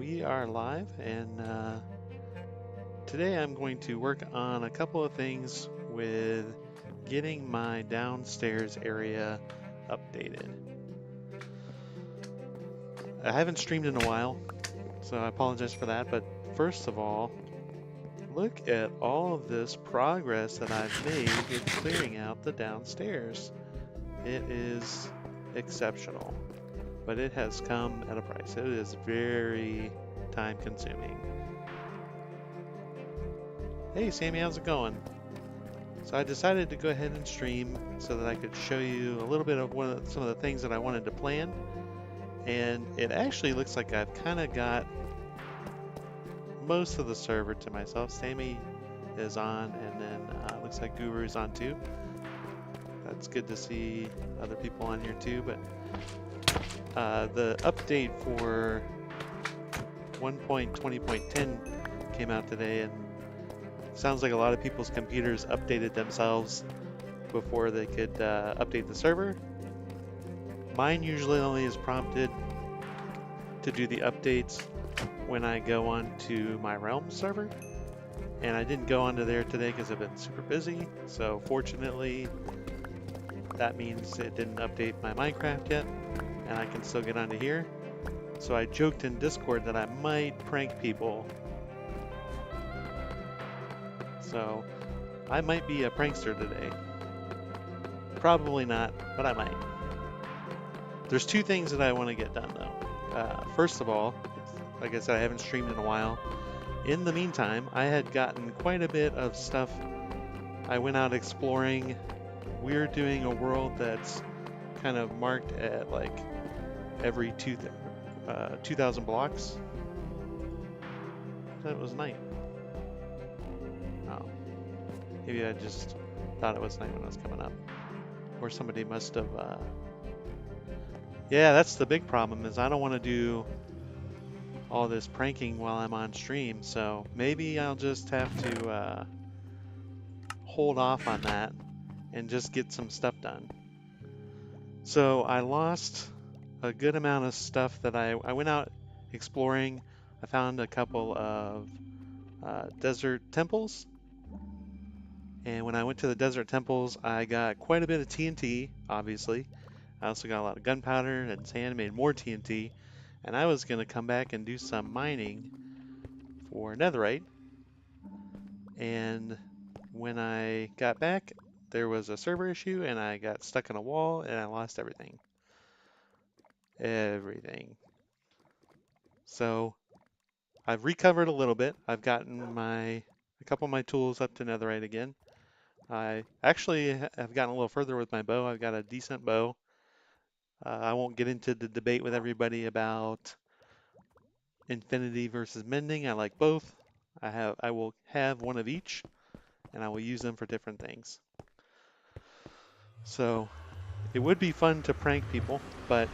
We are live, and today I'm going to work on a couple of things with getting my downstairs area updated. I haven't streamed in a while, so I apologize for that, but first of all, look at all of this progress that I've made with clearing out the downstairs. It is exceptional, but it has come at a price. It is very time consuming. Hey Sammy, how's it going? So I decided to go ahead and stream so that I could show you a little bit of some of the things that I wanted to plan. And it actually looks like I've kind of got most of the server to myself. Sammy is on, and then looks like Guru's on too. That's good to see other people on here too. But the update for 1.20.10 came out today, and sounds like a lot of people's computers updated themselves before they could update the server. Mine usually only is prompted to do the updates when I go on to my Realm server, and I didn't go onto there today because I've been super busy. So fortunately, that means it didn't update my Minecraft yet, and I can still get onto here. So I joked in Discord that I might prank people. So I might be a prankster today. Probably not, but I might. There's two things that I want to get done though. First of all, like I said, I haven't streamed in a while. In the meantime, I had gotten quite a bit of stuff. I went out exploring. We're doing a world that's kind of marked at like every 2,000 blocks. That was night. Oh, maybe I just thought it was night when I was coming up. Or somebody must have... Yeah, that's the big problem, is I don't want to do all this pranking while I'm on stream, so maybe I'll just have to hold off on that and just get some stuff done. So I lost a good amount of stuff that I went out exploring. I found a couple of desert temples, and when I went to the desert temples, I got quite a bit of TNT, obviously. I also got a lot of gunpowder and sand, made more TNT, and I was going to come back and do some mining for Netherite. And when I got back, there was a server issue, and I got stuck in a wall, and I lost everything. Everything. So I've recovered a little bit. I've gotten a couple of my tools up to Netherite again. I actually have gotten a little further with my bow. I've got a decent bow. I won't get into the debate with everybody about infinity versus mending. I like both. I will have one of each, and I will use them for different things. So it would be fun to prank people, but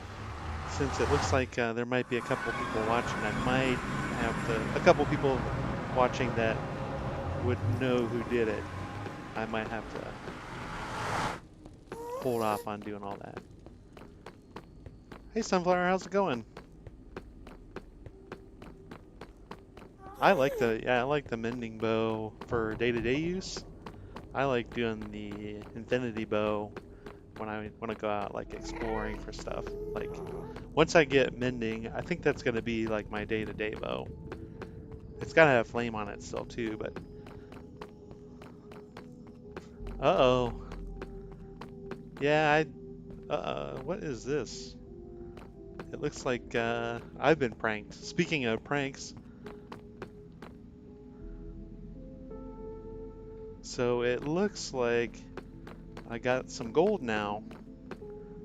since it looks like there might be a couple people watching, I might have a couple people watching that would know who did it. I might have to hold off on doing all that. Hey Sunflower, how's it going? I like the mending bow for day-to-day use. I like doing the infinity bow when I want to go out like exploring for stuff. Like once I get mending, I think that's gonna be like my day-to-day bow. It's gotta have flame on it still too, but uh-oh. Yeah, what is this? It looks like I've been pranked. Speaking of pranks, so it looks like I got some gold now.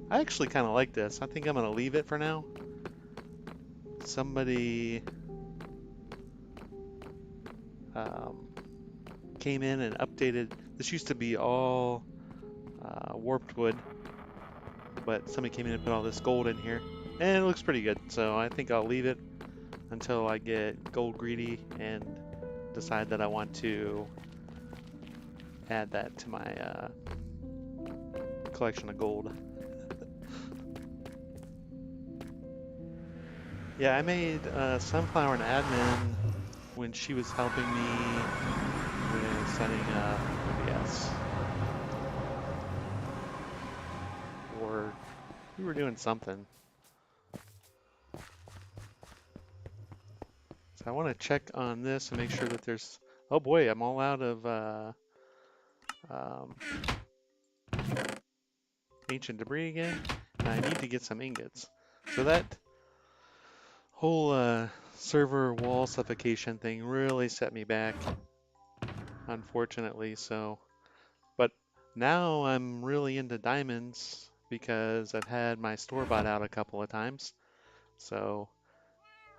I actually kind of like this. I think I'm going to leave it for now. Somebody came in and updated. This used to be all warped wood, but somebody came in and put all this gold in here, and it looks pretty good. So I think I'll leave it until I get gold greedy and decide that I want to add that to my collection of gold. Yeah, I made Sunflower an admin when she was helping me with setting up OBS. Or we were doing something. So I want to check on this and make sure that there's... Oh boy, I'm all out of um, ancient debris again. And I need to get some ingots. So that whole server wall suffocation thing really set me back, unfortunately. So, but now I'm really into diamonds because I've had my store-bought out a couple of times. So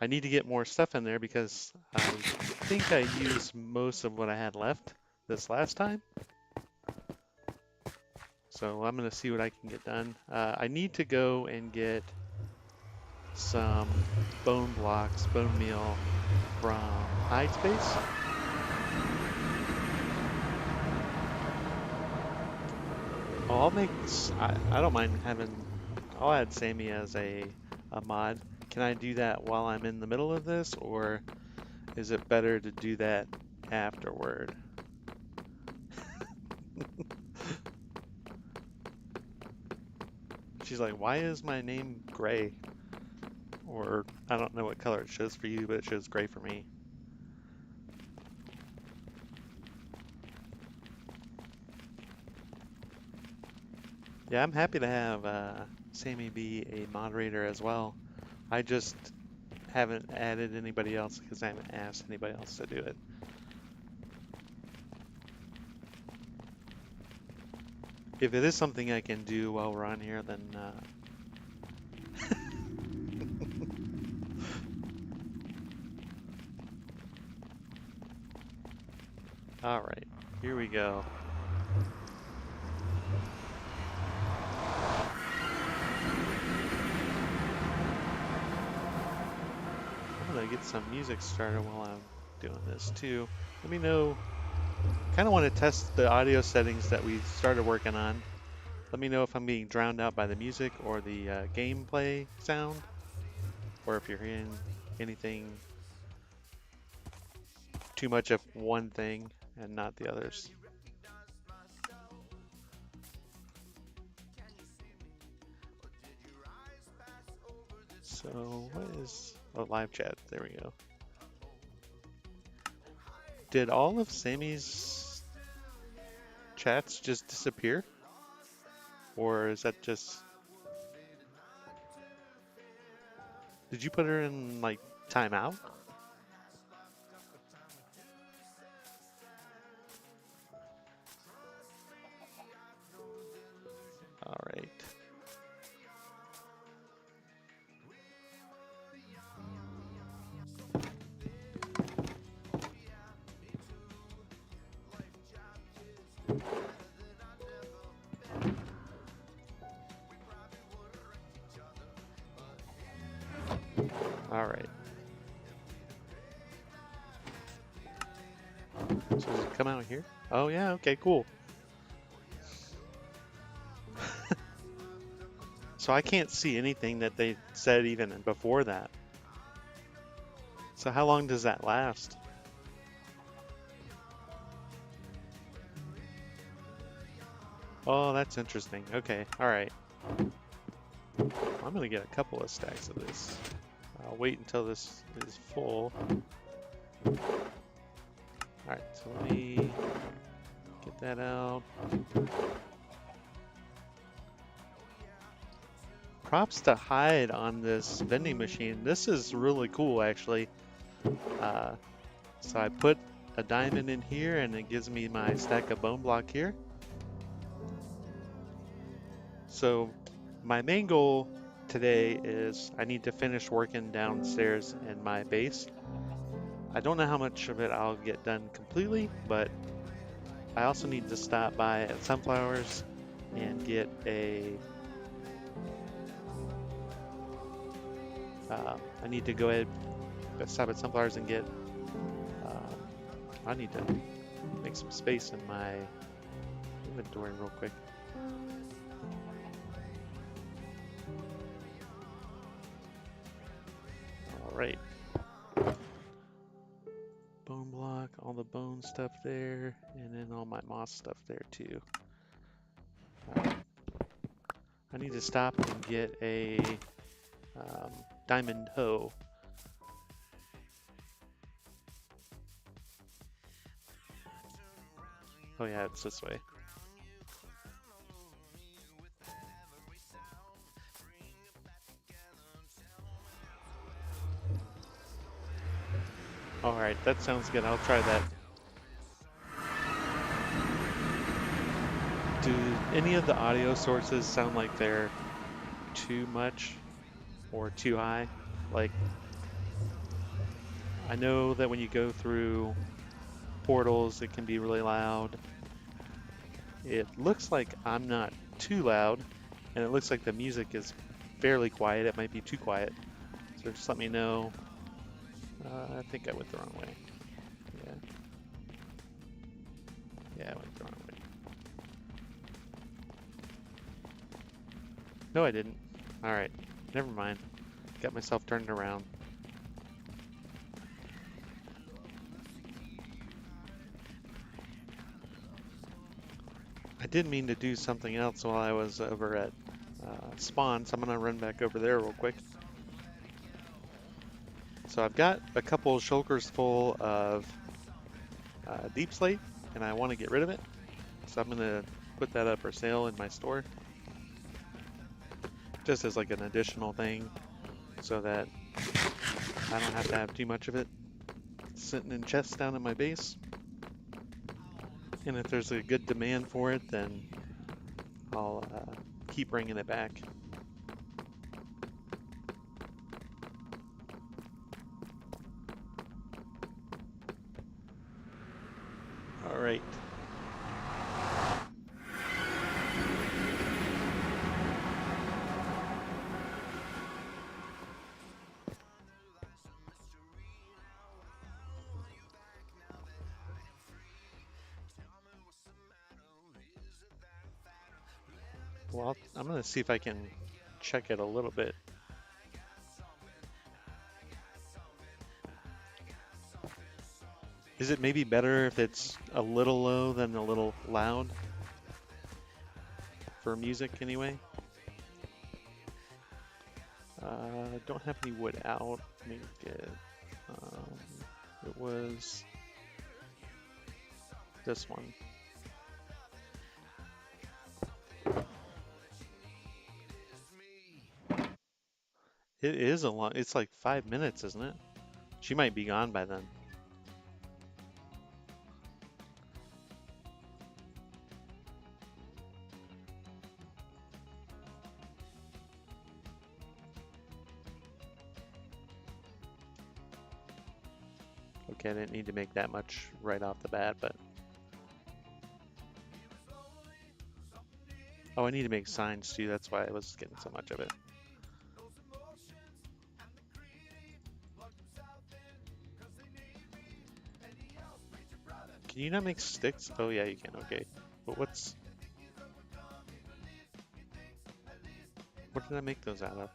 I need to get more stuff in there because I think I used most of what I had left this last time. So I'm going to see what I can get done. I need to go and get some bone blocks, bone meal from hide space. Oh, I don't mind having, I'll add Sammy as a mod. Can I do that while I'm in the middle of this, or is it better to do that afterward? She's like, why is my name gray? Or I don't know what color it shows for you, but it shows gray for me. Yeah, I'm happy to have Sammy be a moderator as well. I just haven't added anybody else because I haven't asked anybody else to do it. If it is something I can do while we're on here, then all right, here we go. I'm gonna get some music started while I'm doing this too. Let me know. Kind of want to test the audio settings that we started working on. Let me know if I'm being drowned out by the music or the gameplay sound, or if you're hearing anything too much of one thing and not the others. So what is live chat? There we go. Did all of Sammy's chats just disappear? Or is that just... Did you put her in like timeout? All right. All right. So does it come out here? Oh yeah, okay, cool. So I can't see anything that they said even before that. So how long does that last? Oh, that's interesting. Okay, all right. I'm gonna get a couple of stacks of this. I'll wait until this is full. All right, so let me get that out. Props to Hide on this vending machine. This is really cool, actually. So I put a diamond in here, and it gives me my stack of bone block here. So my main goal today is I need to finish working downstairs in my base. I don't know how much of it I'll get done completely, but I also need to stop by at Sunflowers and get a... I need to go ahead, stop at Sunflowers and get... I need to make some space in my inventory real quick. right. Bone block, all the bone stuff there, and then all my moss stuff there too. Alright. I need to stop and get a diamond hoe. Oh yeah, it's this way. Alright, that sounds good. I'll try that. Do any of the audio sources sound like they're too much or too high? Like, I know that when you go through portals, it can be really loud. It looks like I'm not too loud, and it looks like the music is fairly quiet. It might be too quiet. So just let me know. I think I went the wrong way. Yeah. Yeah, I went the wrong way. No, I didn't. Alright, never mind. Got myself turned around. I did mean to do something else while I was over at spawn, so I'm gonna run back over there real quick. So I've got a couple of shulkers full of deep slate, and I want to get rid of it. So I'm gonna put that up for sale in my store, just as like an additional thing, so that I don't have to have too much of it sitting in chests down at my base. And if there's a good demand for it, then I'll keep bringing it back. All right. Well, I'm gonna see if I can check it a little bit. Is it maybe better if it's a little low than a little loud? For music, anyway. Don't have any wood out. Let me get. It was this one. It is a long. It's like 5 minutes, isn't it? She might be gone by then. Okay, I didn't need to make that much right off the bat, but... Oh, I need to make signs too, that's why I was getting so much of it. Can you not make sticks? Oh yeah, you can, okay. But what's... What did I make those out of?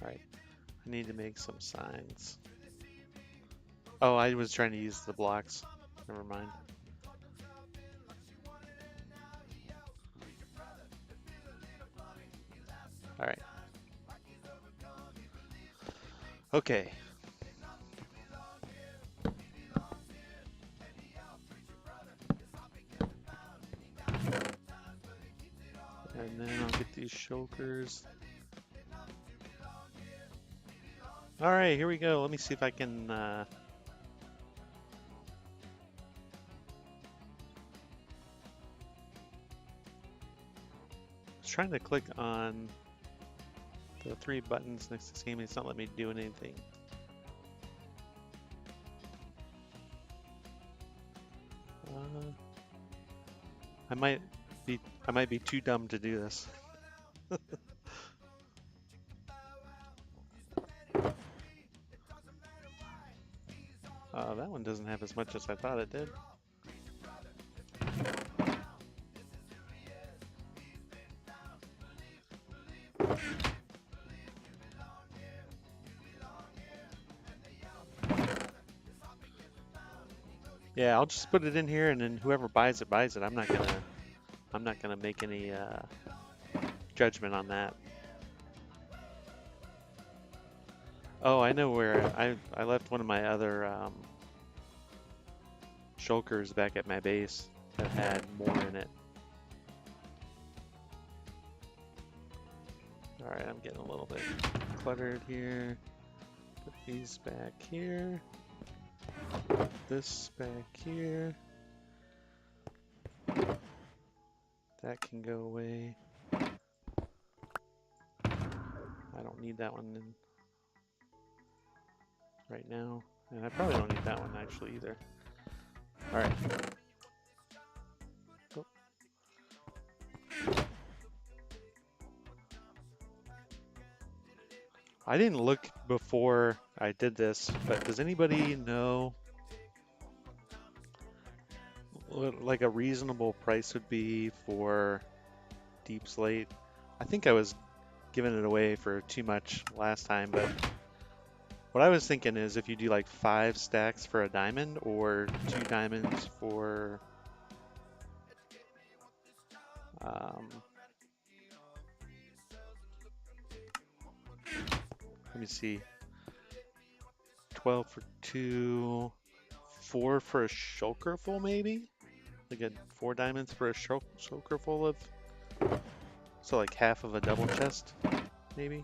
Alright, I need to make some signs. Oh, I was trying to use the blocks. Never mind. Alright. Okay. And then I'll get these shulkers. Alright, here we go. Let me see if I can... I was trying to click on the 3 buttons next to game, it's not letting me do anything. I might be too dumb to do this. That one doesn't have as much as I thought it did. Yeah, I'll just put it in here, and then whoever buys it buys it. I'm not gonna make any judgment on that. Oh, I know where I left one of my other shulkers back at my base that had more in it. All right, I'm getting a little bit cluttered here. Put these back here. Put this back here. That can go away. I don't need that one in right now. And I probably don't need that one actually either. All right. Oh. I didn't look before I did this, but does anybody know what like a reasonable price would be for deep slate? I think I was giving it away for too much last time, but what I was thinking is if you do like 5 stacks for a diamond or 2 diamonds for let me see, 12 for 2, 4 for a shulker full maybe? Like a 4 diamonds for a shulker full of, so like half of a double chest maybe?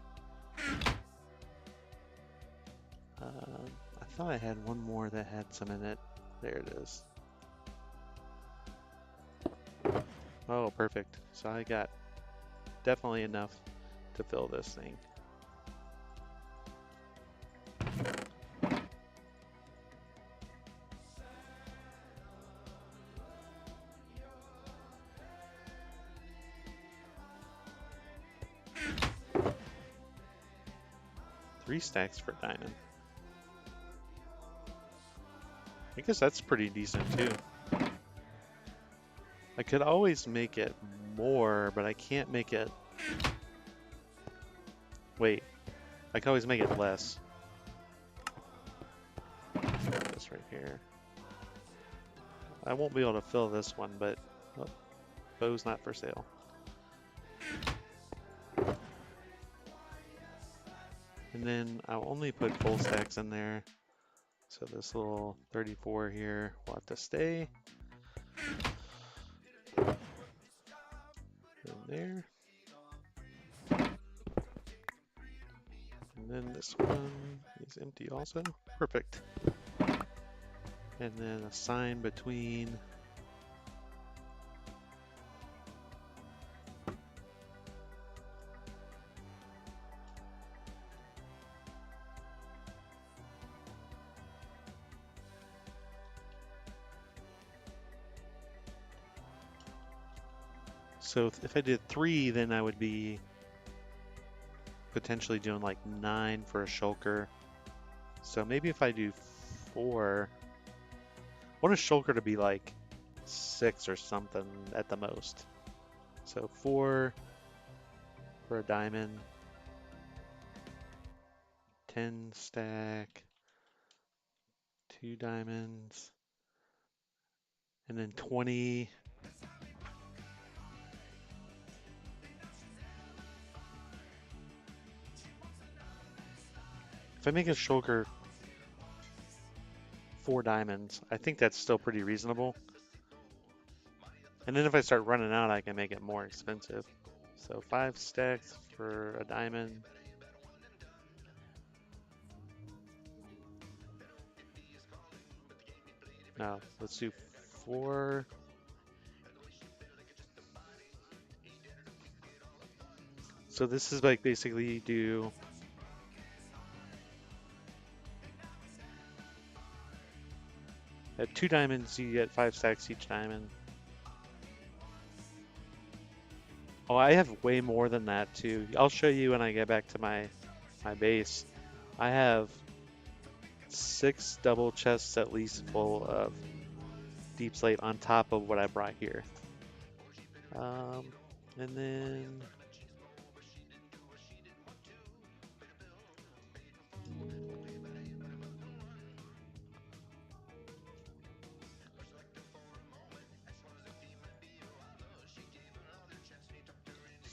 I thought I had one more that had some in it. There it is. Oh, perfect. So I got definitely enough to fill this thing. Three stacks for diamond. I guess that's pretty decent too. I could always make it more, but I can't make it... Wait, I can always make it less. Put this right here. I won't be able to fill this one, but oh, bow's not for sale. And then I'll only put full stacks in there. So this little 34 here will have to stay. In there. And then this one is empty also. Perfect. And then a sign between so if I did 3, then I would be potentially doing like 9 for a shulker. So maybe if I do 4, I want a shulker to be like 6 or something at the most. So 4 for a diamond, 10 stack, 2 diamonds, and then 20. If I make a shulker 4 diamonds, I think that's still pretty reasonable. And then if I start running out, I can make it more expensive. So 5 stacks for a diamond. No, let's do 4. So this is like basically you do at 2 diamonds, you get 5 stacks each diamond. Oh, I have way more than that too. I'll show you when I get back to my base. I have 6 double chests at least full of deep slate on top of what I brought here. And then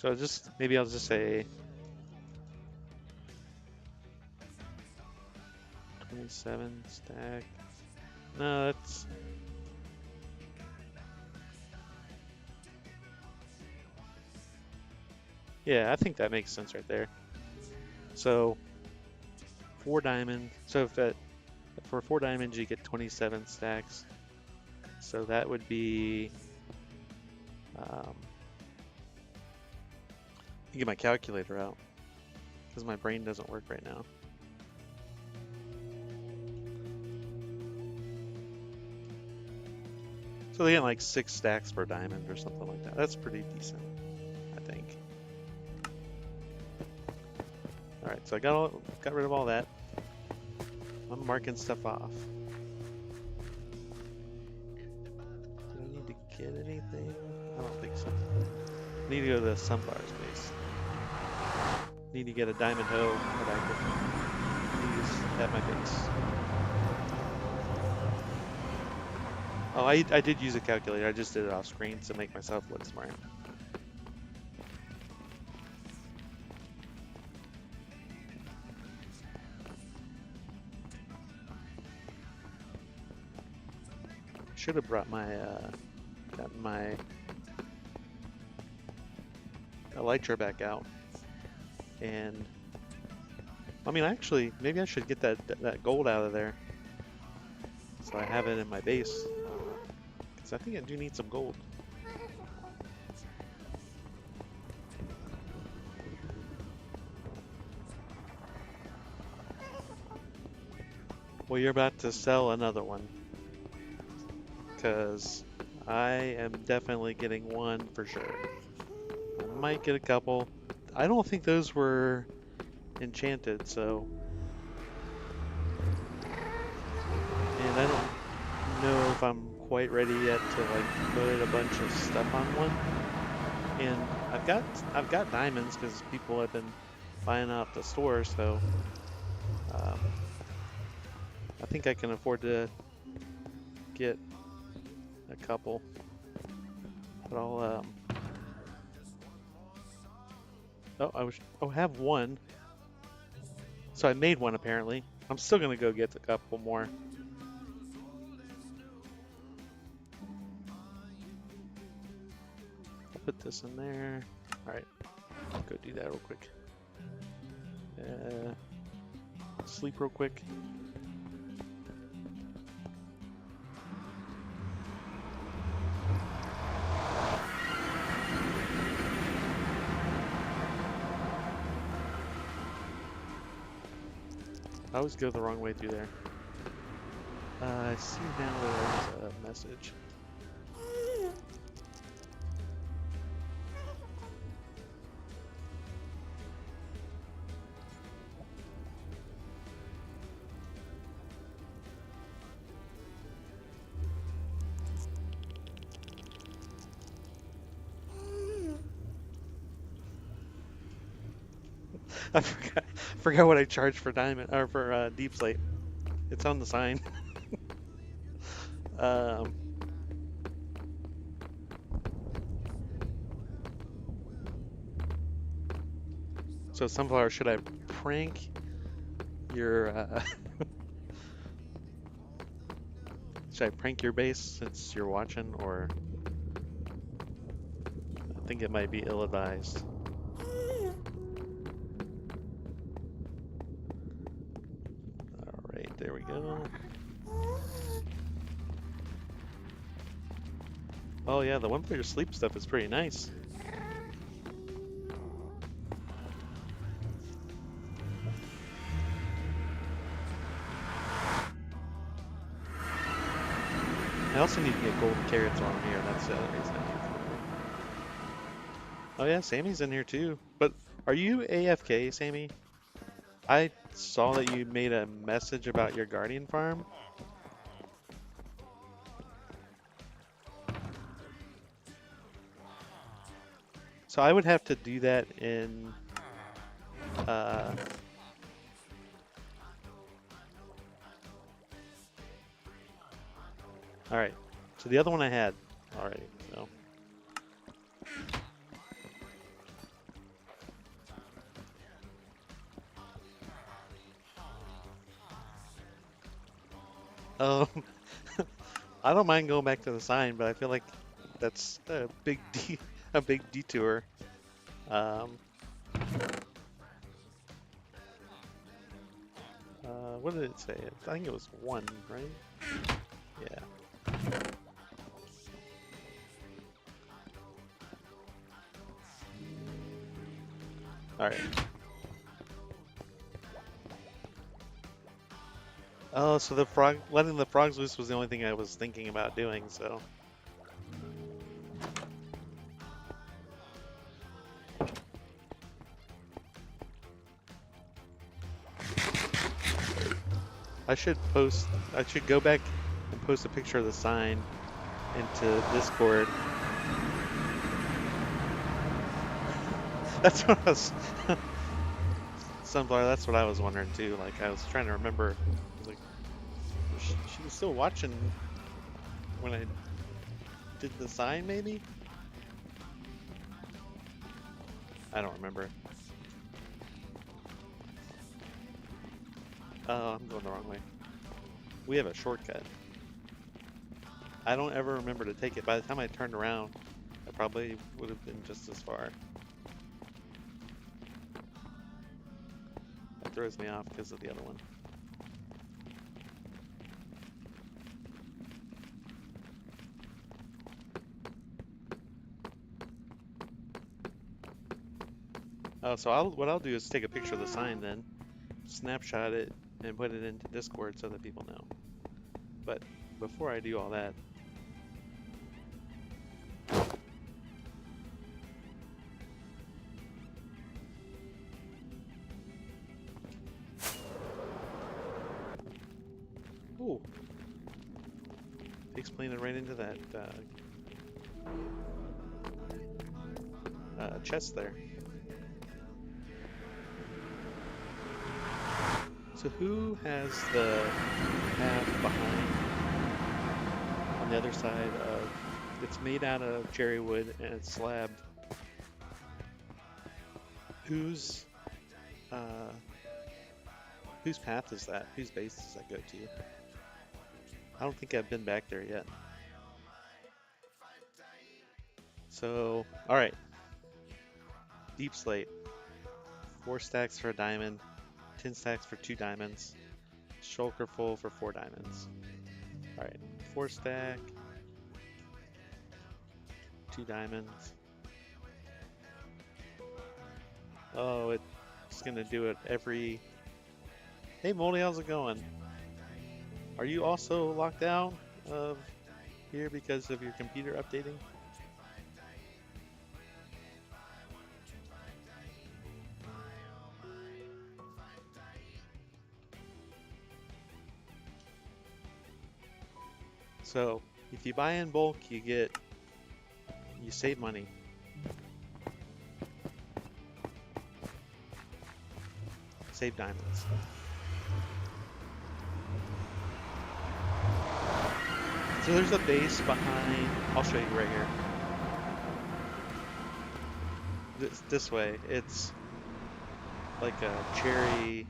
So just maybe I'll just say 27 stack. No, that's yeah, I think that makes sense right there. So 4 diamond. So if that for 4 diamonds you get 27 stacks. So that would be get my calculator out because my brain doesn't work right now. So they get like 6 stacks per diamond or something like that. That's pretty decent, I think. All right, so I got rid of all that. I'm marking stuff off. Do I need to get anything? I don't think so. I need to go to the sunflower space. Need to get a diamond hoe that I can use at my base. Oh, I did use a calculator. I just did it off screen to make myself look smart. Should have brought my gotten my elytra back out. And I mean, actually, maybe I should get that gold out of there so I have it in my base. Because I think I do need some gold. Well, you're about to sell another one. Because I am definitely getting one for sure. I might get a couple. I don't think those were enchanted, so... And I don't know if I'm quite ready yet to like put a bunch of stuff on one. And I've got diamonds because people have been buying out the store, so I think I can afford to get a couple. But I'll I have one. So I made one apparently. I'm still gonna go get a couple more. I'll put this in there. Alright. I'll go do that real quick. Sleep real quick. I always go the wrong way through there. I see now there's a message. I forgot what I charged for diamond or for deep slate. It's on the sign. So sunflower, should I prank your should I prank your base since you're watching, or I think it might be ill-advised. Alright, there we go. Oh yeah, the one-player sleep stuff is pretty nice. I also need to get golden carrots while I'm here. That's the other reason I need to. Oh yeah, Sammy's in here too. But are you AFK, Sammy? I saw that you made a message about your guardian farm. So I would have to do that in alright. So the other one I had already, so Um, I don't mind going back to the sign, but I feel like that's a big detour. Um, what did it say? I think it was one, right? Yeah. All right. Oh, so letting the frogs loose was the only thing I was thinking about doing. So I should post. I should go back and post a picture of the sign into Discord. That's what I was. Sunflower. That's what I was wondering too. Like I was trying to remember. I was like, she was still watching when I did the sign, maybe? I don't remember. Oh, I'm going the wrong way. We have a shortcut. I don't ever remember to take it. By the time I turned around, I probably would have been just as far. That throws me off because of the other one. Oh, so what I'll do is take a picture of the sign then, snapshot it, and put it into Discord so that people know. But before I do all that, ooh, explain it right into that chest there. So who has the path behind on the other side of? It's made out of cherry wood and it's slabbed. Whose uh, whose path is that? Whose base does that go to? I don't think I've been back there yet. So, all right, deep slate. 4 stacks for a diamond, 10 stacks for 2 diamonds, shulker full for 4 diamonds. All right, 4 stack, 2 diamonds. Oh, it's gonna do it every. Hey, Moldy, how's it going? Are you also locked out of here because of your computer updating? So, if you buy in bulk, you save money. Save diamonds. So there's a base behind. I'll show you right here. This way. It's like a cherry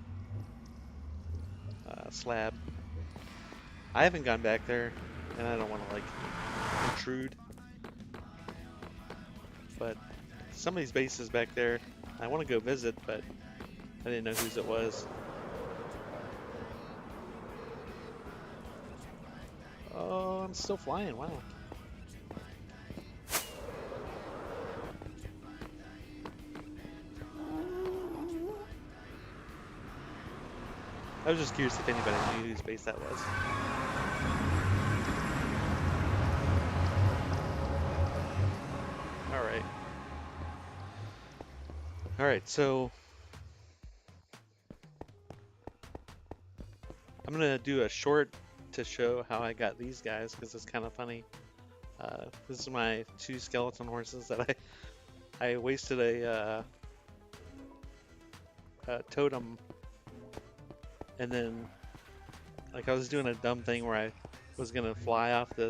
slab. I haven't gone back there, and I don't want to like intrude. But some of these bases back there, I want to go visit, but I didn't know whose it was. Oh, I'm still flying. Wow. I was just curious if anybody knew whose base that was. Alright. Alright, so I'm gonna do a short to show how I got these guys because it's kind of funny. This is my 2 skeleton horses that I wasted a totem, and then like I was doing a dumb thing where I was gonna fly off I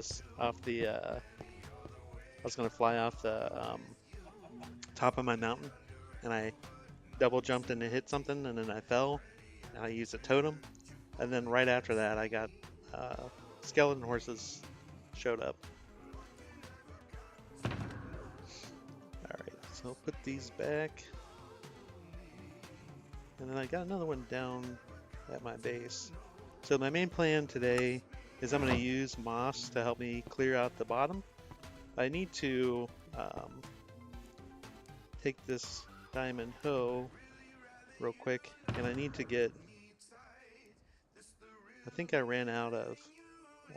was gonna fly off the top of my mountain, and I double jumped and it hit something, and then I fell, and I used a totem, and then right after that I got skeleton horses showed up. Alright, so I'll put these back. And then I got another one down at my base. So my main plan today is I'm going to use moss to help me clear out the bottom. I need to take this diamond hoe real quick, and I need to get, I think I ran out of,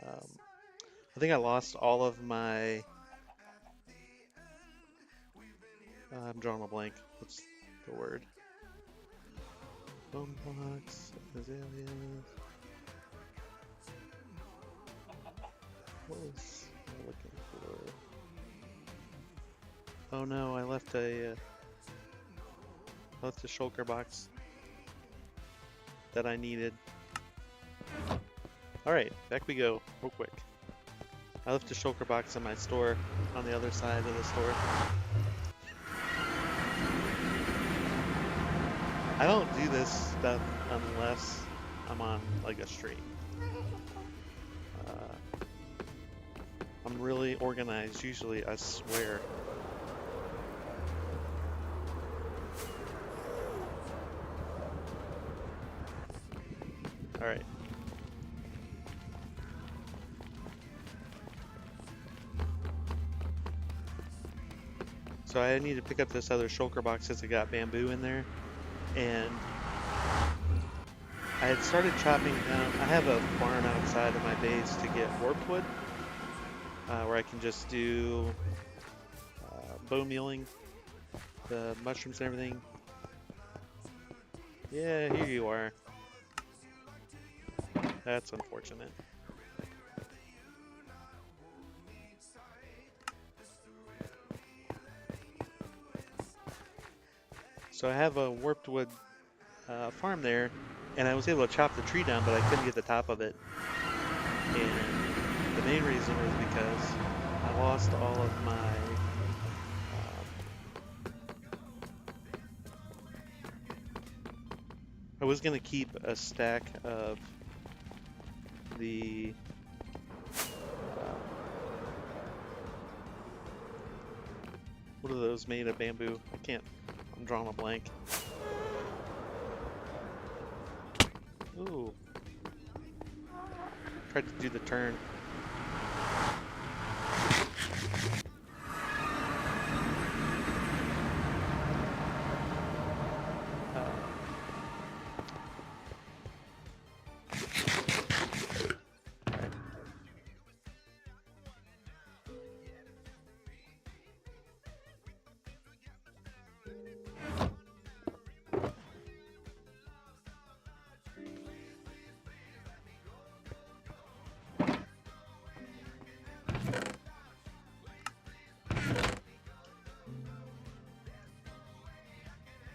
I think I lost all of my, I'm drawing a blank, what's the word? Bone blocks, azaleas. What was I looking for? Oh no, I left a shulker box that I needed. Alright, back we go, real quick. I left a shulker box in my store on the other side of the store. I don't do this stuff unless I'm on like a stream. I'm really organized usually, I swear. Alright. So I need to pick up this other shulker box because it got bamboo in there. And I had started chopping down, I have a barn outside of my base to get warped wood. Where I can just do bone mealing, the mushrooms and everything. Yeah, here you are. That's unfortunate. So I have a warped wood farm there, and I was able to chop the tree down, but I couldn't get the top of it. And the main reason was because I lost all of my I was gonna keep a stack of the what are those made of bamboo? I can't, I'm drawing a blank. Ooh. Tried to do the turn.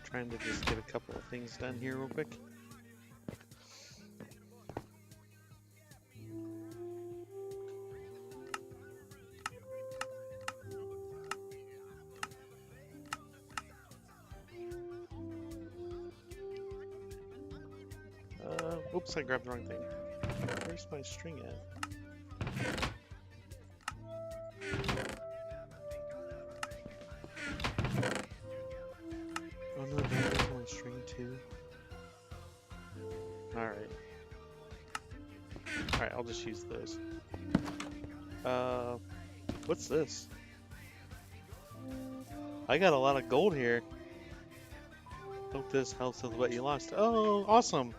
Trying to just get a couple of things done here real quick. Oops, I grabbed the wrong thing. Where's my string at? Oh no, there's my string too. Alright. Alright, I'll just use those. What's this? I got a lot of gold here. Hope this helps with what you lost. Oh, awesome!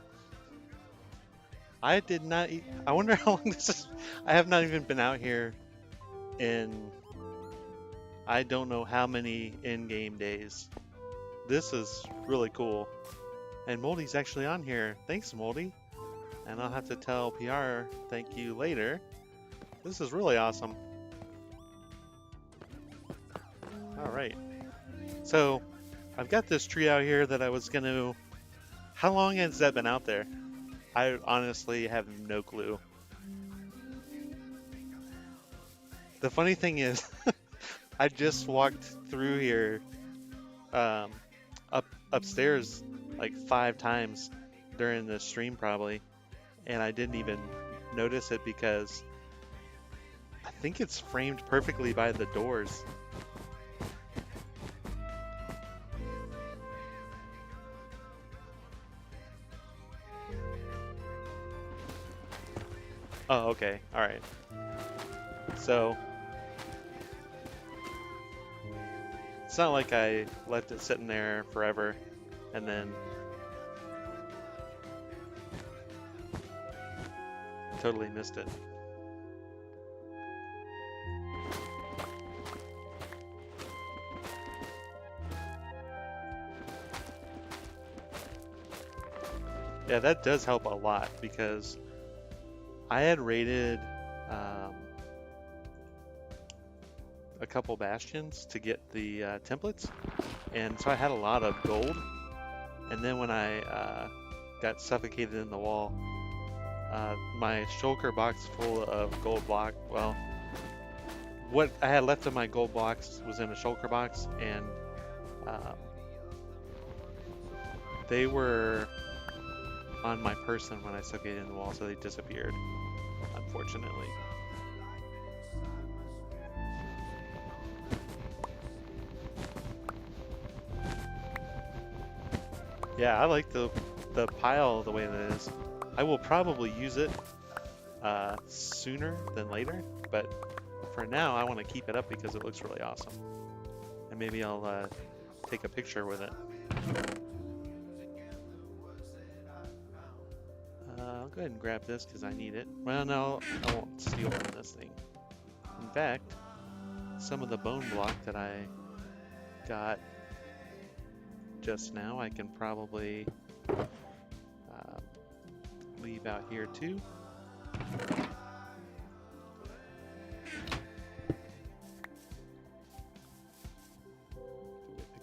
I did not eat. I wonder how long this is. I have not even been out here in I don't know how many in-game days. This is really cool. And Moldy's actually on here. Thanks, Moldy. And I'll have to tell PR thank you later. This is really awesome. Alright. So, I've got this tree out here that I was going to... How long has that been out there? I honestly have no clue. The funny thing is, I just walked through here upstairs like 5 times during the stream probably, and I didn't even notice it because I think it's framed perfectly by the doors. Oh, okay. All right. So it's not like I left it sitting there forever and then totally missed it. Yeah, that does help a lot because I had raided um, a couple bastions to get the templates, and so I had a lot of gold. And then when I got suffocated in the wall, my shulker box full of gold block, well, what I had left of my gold blocks was in a shulker box, and um, they were on my person when I suffocated in the wall, so they disappeared, unfortunately. Yeah, I like the pile the way that it is. I will probably use it sooner than later, but for now I want to keep it up because it looks really awesome. And maybe I'll take a picture with it. I'll go ahead and grab this because I need it. Well, no, I won't steal from this thing. In fact, some of the bone block that I got just now, I can probably leave out here too. Pick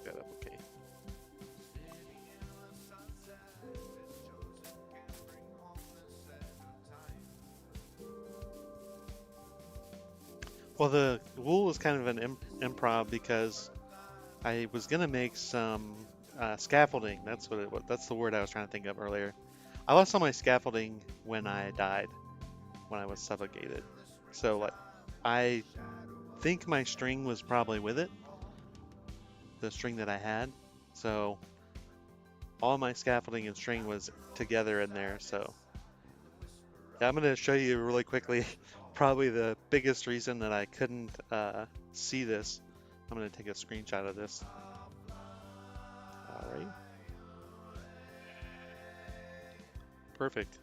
that up, okay. Well, the wool was kind of an improv because I was gonna make some scaffolding. That's what it was. That's the word I was trying to think of earlier. I lost all my scaffolding when I died, when I was suffocated. So like, I think my string was probably with it, the string that I had. So all my scaffolding and string was together in there. So yeah, I'm gonna show you really quickly. Probably the biggest reason that I couldn't see this. I'm gonna take a screenshot of this. All right. Perfect.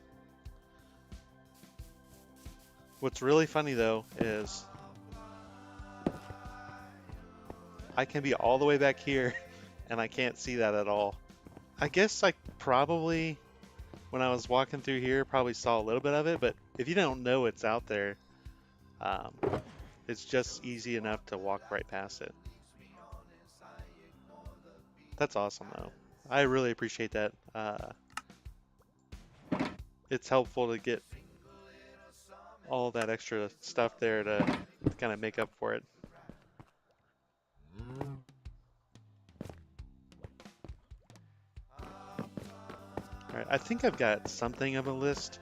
What's really funny though is I can be all the way back here and I can't see that at all. I guess I probably, when I was walking through here, probably saw a little bit of it, but if you don't know it's out there, um, it's just easy enough to walk right past it. That's awesome though. I really appreciate that. It's helpful to get all that extra stuff there to kind of make up for it. All right, I think I've got something of a list.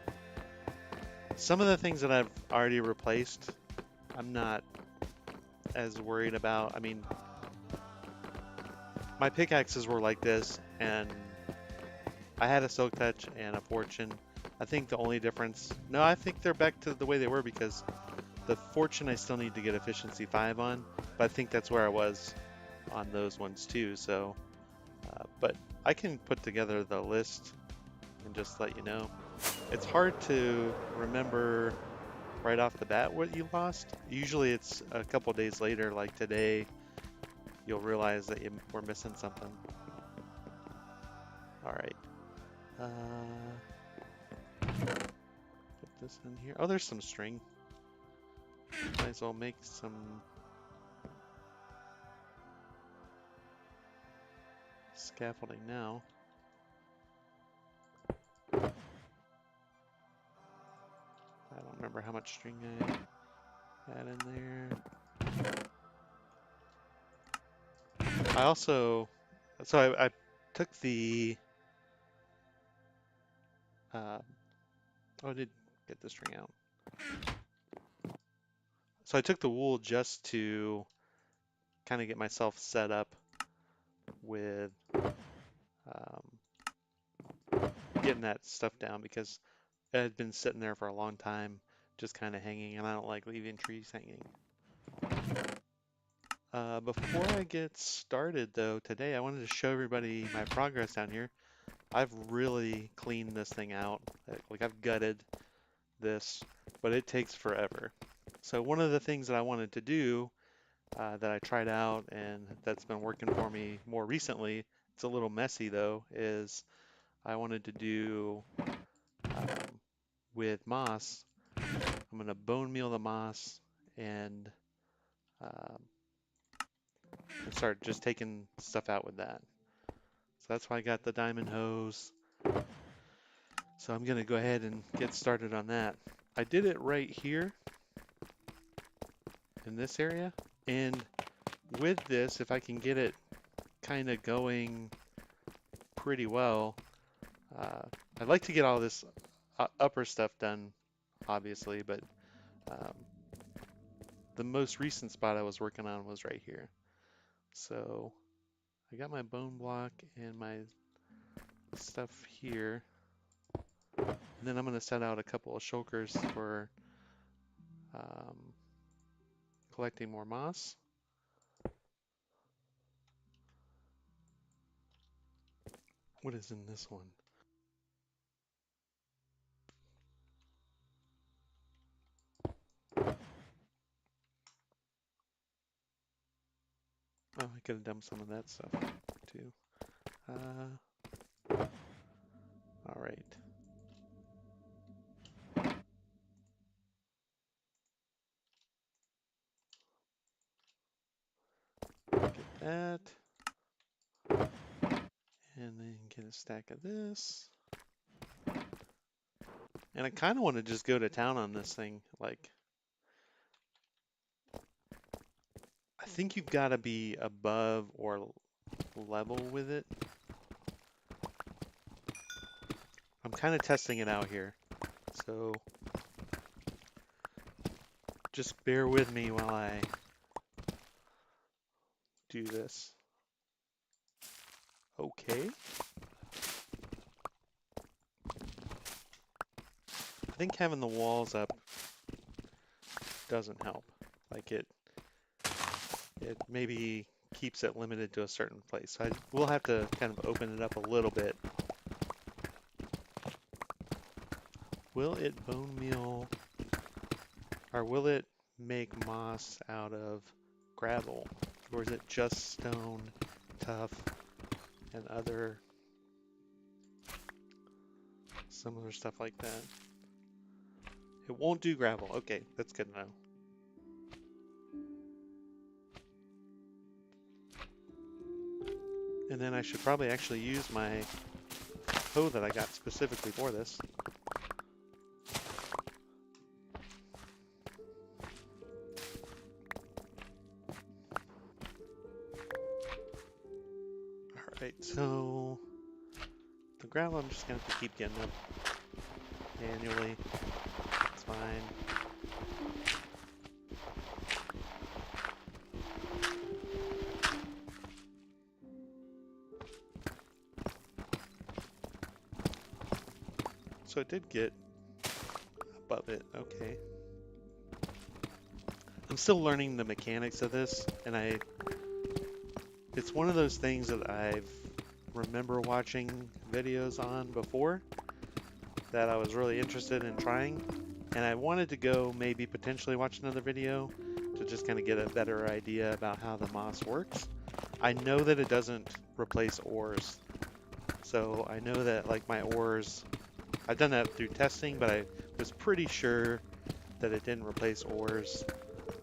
Some of the things that I've already replaced, I'm not as worried about. I mean, my pickaxes were like this, and I had a silk touch and a fortune. I think the only difference, no, I think they're back to the way they were because the fortune I still need to get efficiency 5 on, but I think that's where I was on those ones too. So, but I can put together the list and just let you know. It's hard to remember right off the bat what you lost. Usually it's a couple days later, like today, you'll realize that you were missing something. All right. Put this in here. Oh, there's some string. Might as well make some scaffolding now. I don't remember how much string I had in there. I also, so I took the, oh, get this string out. So I took the wool just to kind of get myself set up with getting that stuff down because it had been sitting there for a long time, just kind of hanging, and I don't like leaving trees hanging. Before I get started though, today I wanted to show everybody my progress down here. I've really cleaned this thing out. Like I've gutted this, but it takes forever. So one of the things that I wanted to do that I tried out and that's been working for me more recently, it's a little messy though, is I wanted to do with moss, I'm going to bone meal the moss and start just taking stuff out with that. So that's why I got the diamond hose. So I'm going to go ahead and get started on that. I did it right here in this area, and with this, if I can get it kind of going pretty well, I'd like to get all this upper stuff done, obviously, but the most recent spot I was working on was right here. So I got my bone block and my stuff here. And then I'm going to set out a couple of shulkers for collecting more moss. What is in this one? Oh, I could have dumped some of that stuff too. All right. Get that. And then get a stack of this. And I kind of want to just go to town on this thing. Like, I think you've got to be above or level with it. I'm kind of testing it out here. So just bear with me while I do this. Okay. I think having the walls up doesn't help. Like it maybe keeps it limited to a certain place. So we'll have to kind of open it up a little bit. Will it bone meal, or will it make moss out of gravel? Or is it just stone, tough, and other similar stuff like that? It won't do gravel. Okay, that's good to know. And then I should probably actually use my hoe that I got specifically for this. Alright, so the gravel I'm just going to have to keep getting up manually. It's fine. So it did get above it, okay. I'm still learning the mechanics of this, and it's one of those things that I've remember watching videos on before that I was really interested in trying, and I wanted to go maybe potentially watch another video to just kind of get a better idea about how the moss works. I know that it doesn't replace ores, so I know that like my ores, I've done that through testing, but I was pretty sure that it didn't replace ores.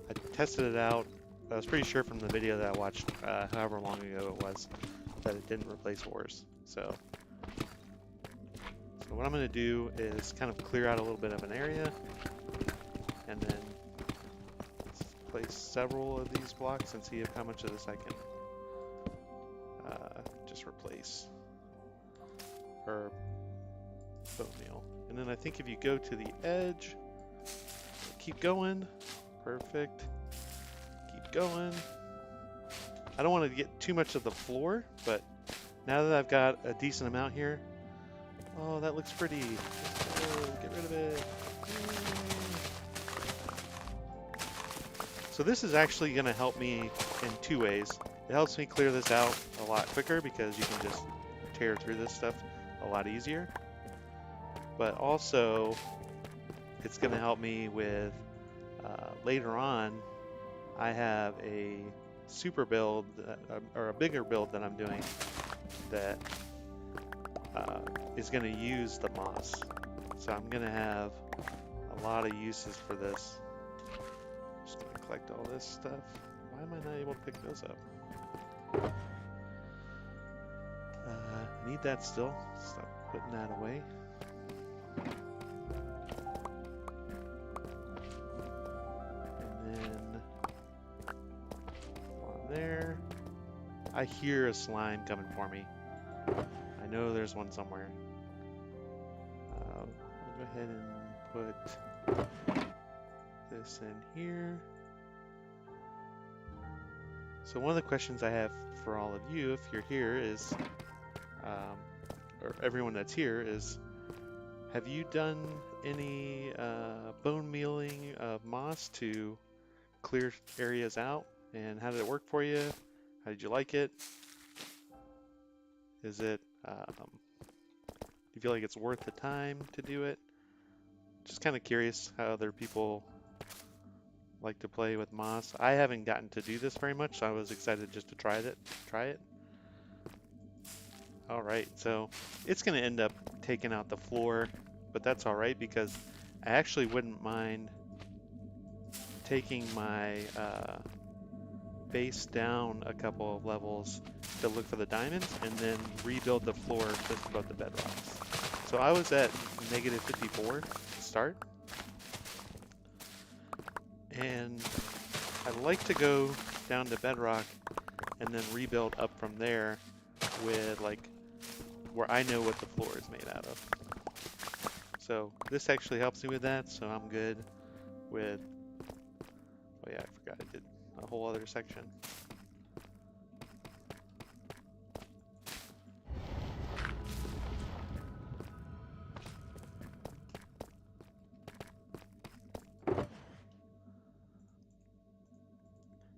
I tested it out. I was pretty sure from the video that I watched, however long ago it was, that it didn't replace ores. So what I'm going to do is kind of clear out a little bit of an area, and then place several of these blocks and see how much of this I can just replace or bone meal. And then I think if you go to the edge, keep going. Perfect. Keep going. I don't want to get too much of the floor, but now that I've got a decent amount here, oh, that looks pretty. Get rid of it. So this is actually going to help me in two ways. It helps me clear this out a lot quicker because you can just tear through this stuff a lot easier. But also, it's going to help me with later on. I have a super build or a bigger build that I'm doing that is going to use the moss. So I'm going to have a lot of uses for this. Just going to collect all this stuff. Why am I not able to pick those up? Need that still. Stop putting that away. And then on there. I hear a slime coming for me. I know there's one somewhere. I'll go ahead and put this in here. So one of the questions I have for all of you, if you're here, is, or everyone that's here, is, have you done any bone mealing of moss to clear areas out? And how did it work for you? How did you like it? Is it, do you feel like it's worth the time to do it? Just kind of curious how other people like to play with moss. I haven't gotten to do this very much, so I was excited just to try it. All right, so it's going to end up taking out the floor, but that's all right because I actually wouldn't mind taking my base down a couple of levels to look for the diamonds and then rebuild the floor just above the bedrocks. So I was at negative 54 to start. And I like to go down to bedrock and then rebuild up from there with like where I know what the floor is made out of. So this actually helps me with that, so I'm good with, oh yeah, I forgot I did a whole other section.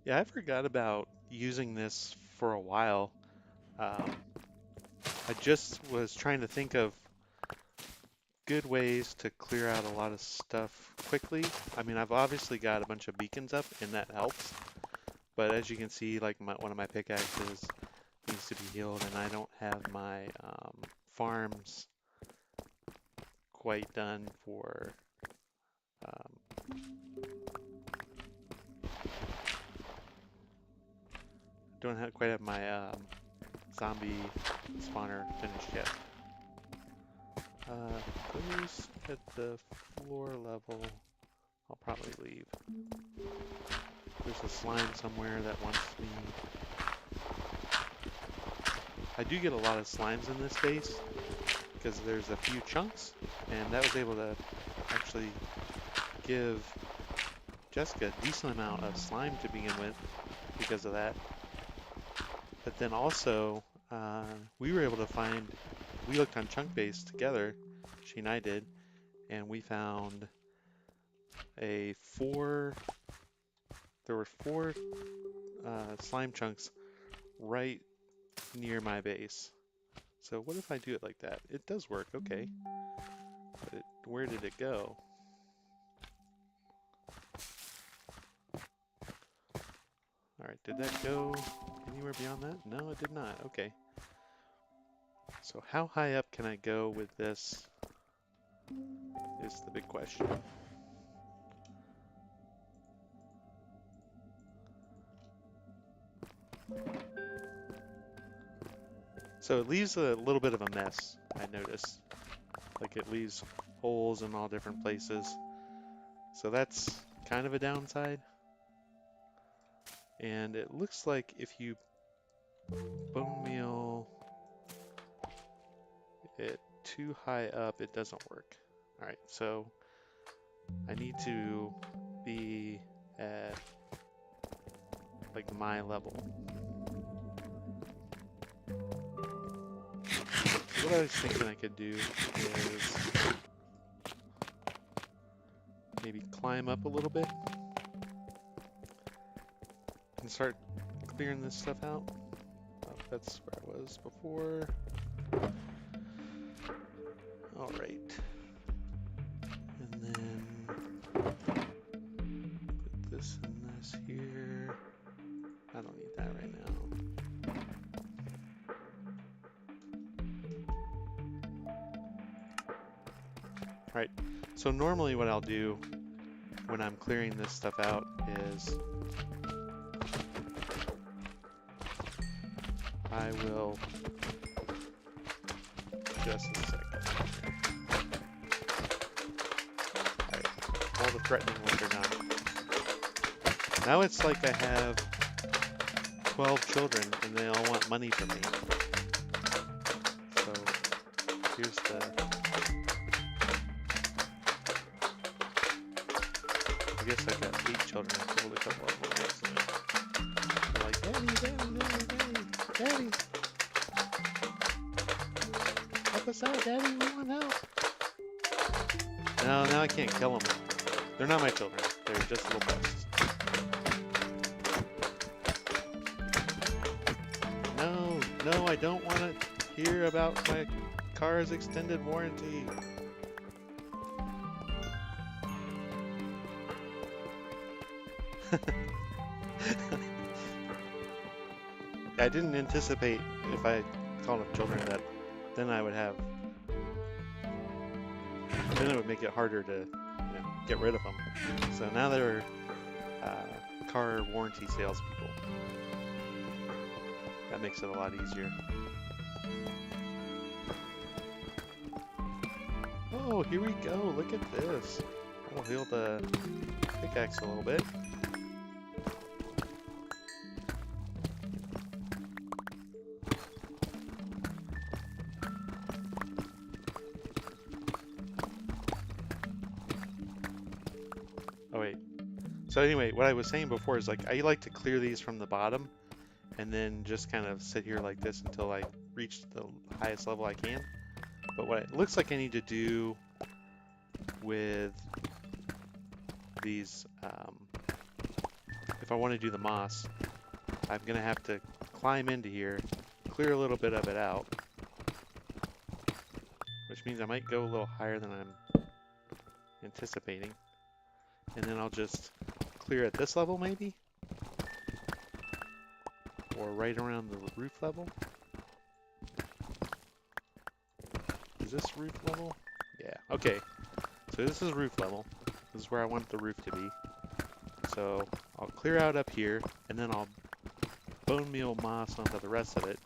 Yeah, I forgot about using this for a while. I just was trying to think of good ways to clear out a lot of stuff quickly. I mean, I've obviously got a bunch of beacons up, and that helps. But as you can see, like one of my pickaxes needs to be healed, and I don't have my farms quite done for don't quite have my zombie spawner finished yet. Those at the floor level, I'll probably leave. There's a slime somewhere that wants me. I do get a lot of slimes in this base because there's a few chunks, and that was able to actually give Jessica a decent amount of slime to begin with because of that. But then also, we were able to find, we looked on Chunk Base together, she and I did, and we found there were four slime chunks right near my base. So what if I do it like that? It does work, okay. But where did it go? Alright, did that go anywhere beyond that? No, it did not. Okay. So how high up can I go with this is the big question. So it leaves a little bit of a mess, I noticed. Like it leaves holes in all different places. So that's kind of a downside. And it looks like if you bone meal it too high up, it doesn't work. All right, so I need to be at like my level. So what I was thinking I could do is maybe climb up a little bit and start clearing this stuff out. Oh, that's where I was before. All right. And then put this and this here. I don't need that right now. All right. So normally what I'll do when I'm clearing this stuff out is I will just a second. Alright, all the threatening ones are gone. Now it's like I have 12 children and they all want money from me. So here's the... I guess I've got 8 children. I killed a couple of them. They're like, Daddy, Daddy, Daddy, Daddy, Daddy. Help us out, Daddy, we want help. No, now I can't kill them. They're not my children. They're just little pests. No, no, I don't want to hear about my car's extended warranty. I didn't anticipate if I called them children that then I would have, then it would make it harder to get rid of them. So now they're car warranty salespeople. That makes it a lot easier. Oh, here we go. Look at this. That'll heal the pickaxe a little bit. Oh wait. So anyway, what I was saying before is like I like to clear these from the bottom and then just kind of sit here like this until I reach the highest level I can. But what it looks like I need to do with these, if I want to do the moss, I'm going to have to climb into here, clear a little bit of it out, which means I might go a little higher than I'm anticipating. And then I'll just clear at this level maybe? Or right around the roof level? Is this roof level? Yeah, okay. So this is roof level. This is where I want the roof to be. So I'll clear out up here, and then I'll bone meal moss onto the rest of it,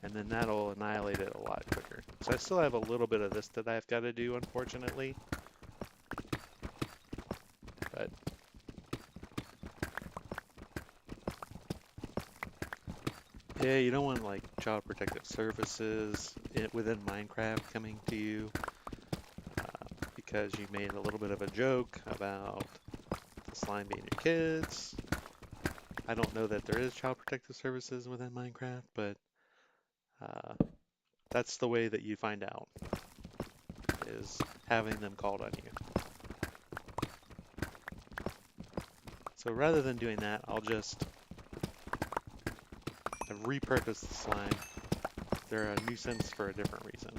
and then that'll annihilate it a lot quicker. So I still have a little bit of this that I've got to do, unfortunately. But yeah, you don't want like Child Protective Services within Minecraft coming to you because you made a little bit of a joke about the slime being your kids. I don't know that there is Child Protective Services within Minecraft, but that's the way that you find out, is having them called on you. So rather than doing that, I'll just repurpose the slime. They're a nuisance for a different reason.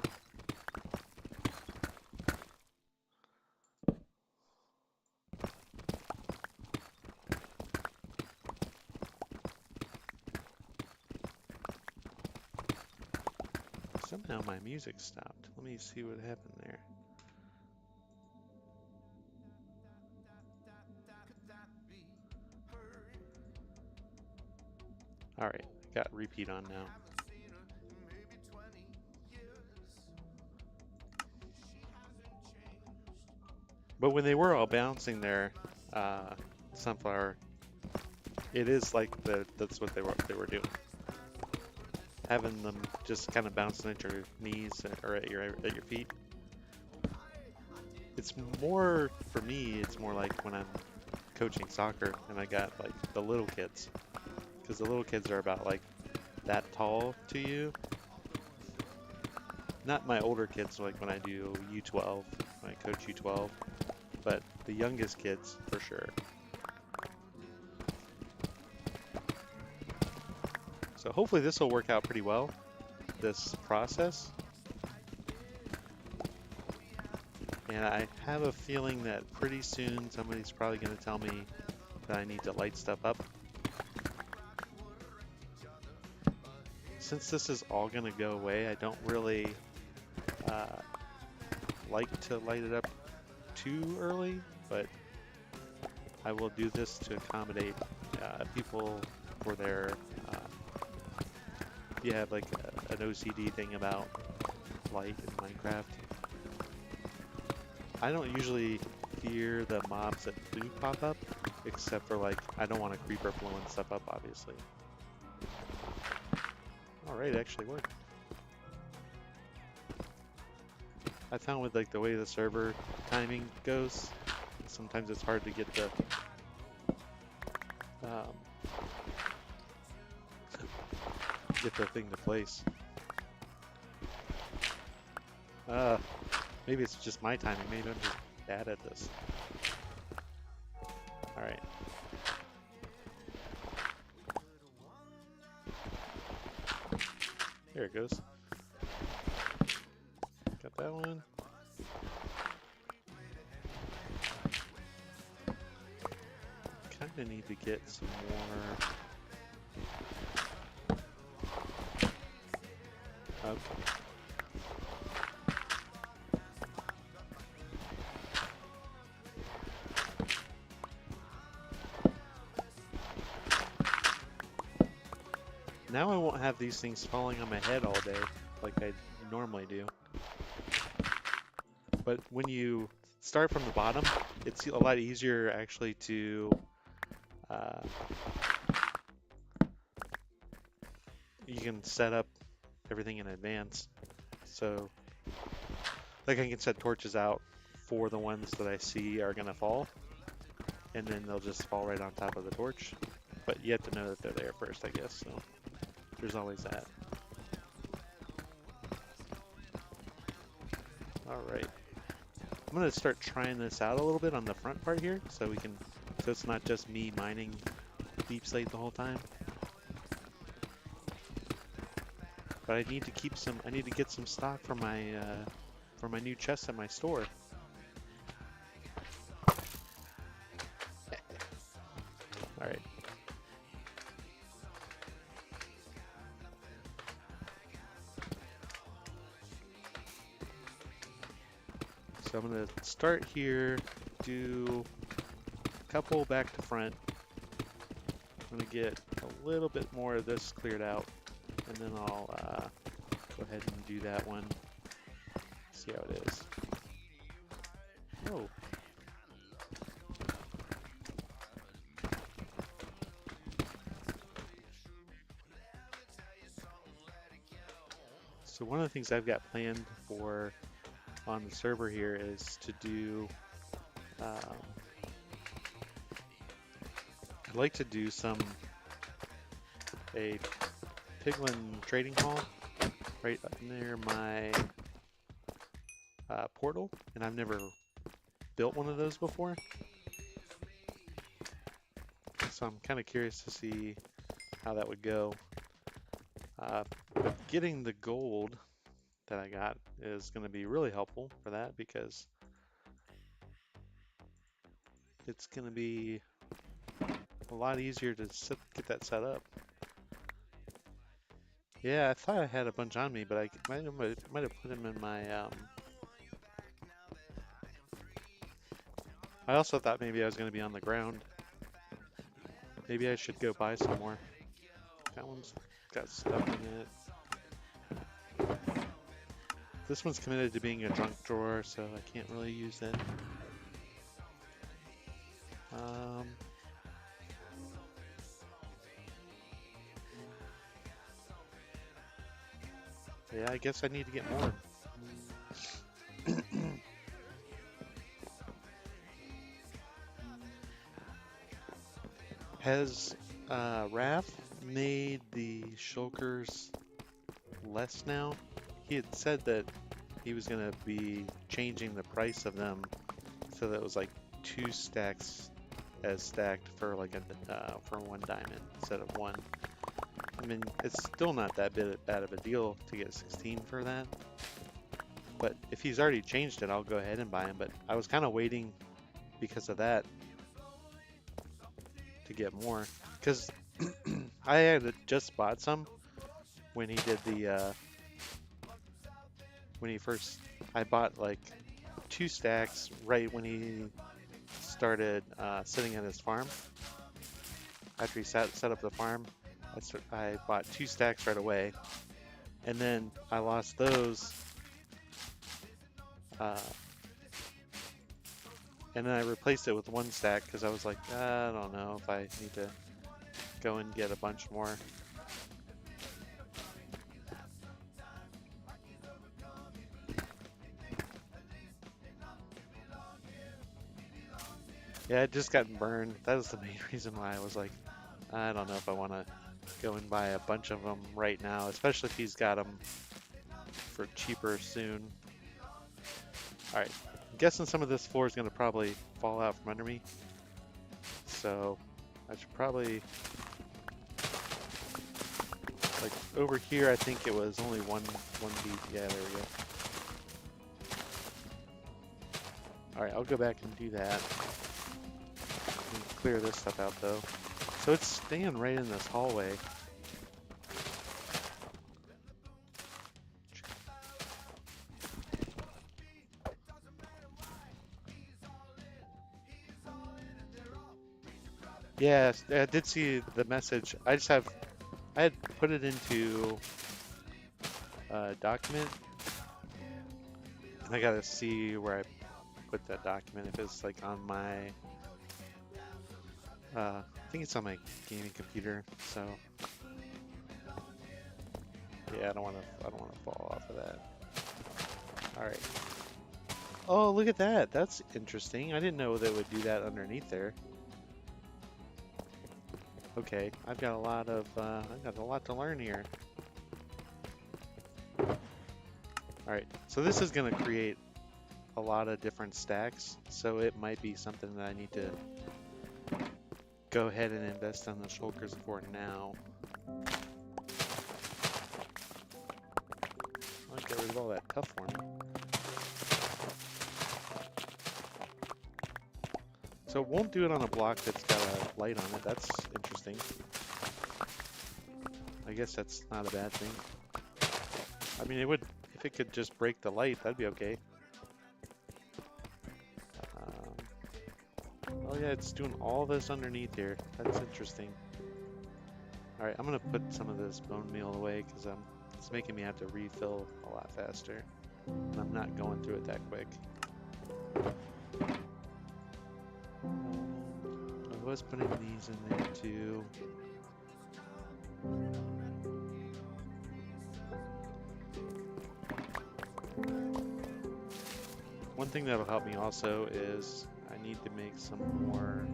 Somehow my music stopped. Let me see what happened there. Alright, got repeat on now. But when they were all bouncing there, sunflower, it is like that's what they were doing. having them just kind of bouncing at your knees or at your feet. It's more, for me, it's more like when I'm coaching soccer and I got like the little kids, because the little kids are about like that tall to you. Not my older kids, like when I do U12, when I coach U12, but the youngest kids for sure. So hopefully this will work out pretty well, this process. And I have a feeling that pretty soon somebody's probably going to tell me that I need to light stuff up. Since this is all going to go away, I don't really like to light it up too early, but I will do this to accommodate people for their, if you have like an OCD thing about light in Minecraft. I don't usually fear the mobs that do pop up, except for like, I don't want a creeper blowing stuff up, obviously. Alright, it actually worked. I found with like the way the server timing goes, sometimes it's hard to get the thing to place. Maybe it's just my timing. Maybe I'm just bad at this. Alright. There it goes. Got that one. Kinda need to get some more. Okay. Now I won't have these things falling on my head all day like I normally do. But when you start from the bottom, it's a lot easier actually to you can set up everything in advance. So like I can set torches out for the ones that I see are gonna fall, and then they'll just fall right on top of the torch. But you have to know that they're there first, I guess, so there's always that. Alright. I'm gonna start trying this out a little bit on the front part here, so it's not just me mining deep slate the whole time. But I need to get some stock for my new chest at my store. Alright. So I'm gonna start here, do a couple back to front. I'm gonna get a little bit more of this cleared out, and then I'll go ahead and do that one. See how it is. Oh. So one of the things I've got planned for on the server here is to do, I'd like to do a piglin trading hall right up near my portal, and I've never built one of those before. So I'm kind of curious to see how that would go. But getting the gold that I got is going to be really helpful for that, because it's going to be a lot easier to get that set up. Yeah, I thought I had a bunch on me, but I might have put them in my. I also thought maybe I was going to be on the ground. Maybe I should go buy some more. That one's got stuff in it. This one's committed to being a junk drawer, so I can't really use it. Yeah, I guess I need to get more. Has Raph made the shulkers less now? He had said that he was going to be changing the price of them so that it was like 2 stacks as stacked for like for 1 diamond instead of 1. I mean, it's still not that bad of a deal to get 16 for that. But if he's already changed it, I'll go ahead and buy him. But I was kind of waiting because of that to get more. Because I had just bought some when he did the, when he first, I bought like 2 stacks right when he started sitting at his farm. After he set up the farm, I bought 2 stacks right away. And then I lost those. And then I replaced it with 1 stack because I was like, I don't know if I need to go and get a bunch more. Yeah, it just got burned. That was the main reason why I was like, I don't know if I want to go and buy a bunch of them right now, especially if he's got them for cheaper soon. Alright, I'm guessing some of this floor is going to probably fall out from under me. So I should probably, like over here, I think it was only one deep. Yeah, there we go. Alright, I'll go back and do that. And clear this stuff out though. So it's staying right in this hallway. Yeah, I did see the message. I had put it into a document. And I gotta see where I put that document. If it's like on my, I think it's on my gaming computer. So yeah, I don't want to fall off of that. All right. Oh, look at that. That's interesting. I didn't know that it would do that underneath there. Okay, I've got a lot to learn here. Alright, so this is going to create a lot of different stacks, so it might be something that I need to go ahead and invest on the shulkers for now. I'll get rid of all that tough for me. So it won't do it on a block that's got a light on it. That's interesting. I guess that's not a bad thing. I mean, it would, if it could just break the light, that'd be okay. Oh yeah, it's doing all this underneath here. That's interesting. Alright, I'm gonna put some of this bone meal away because it's making me have to refill a lot faster. And I'm not going through it that quick. I was putting these in there too. One thing that'll help me also is I need to make some more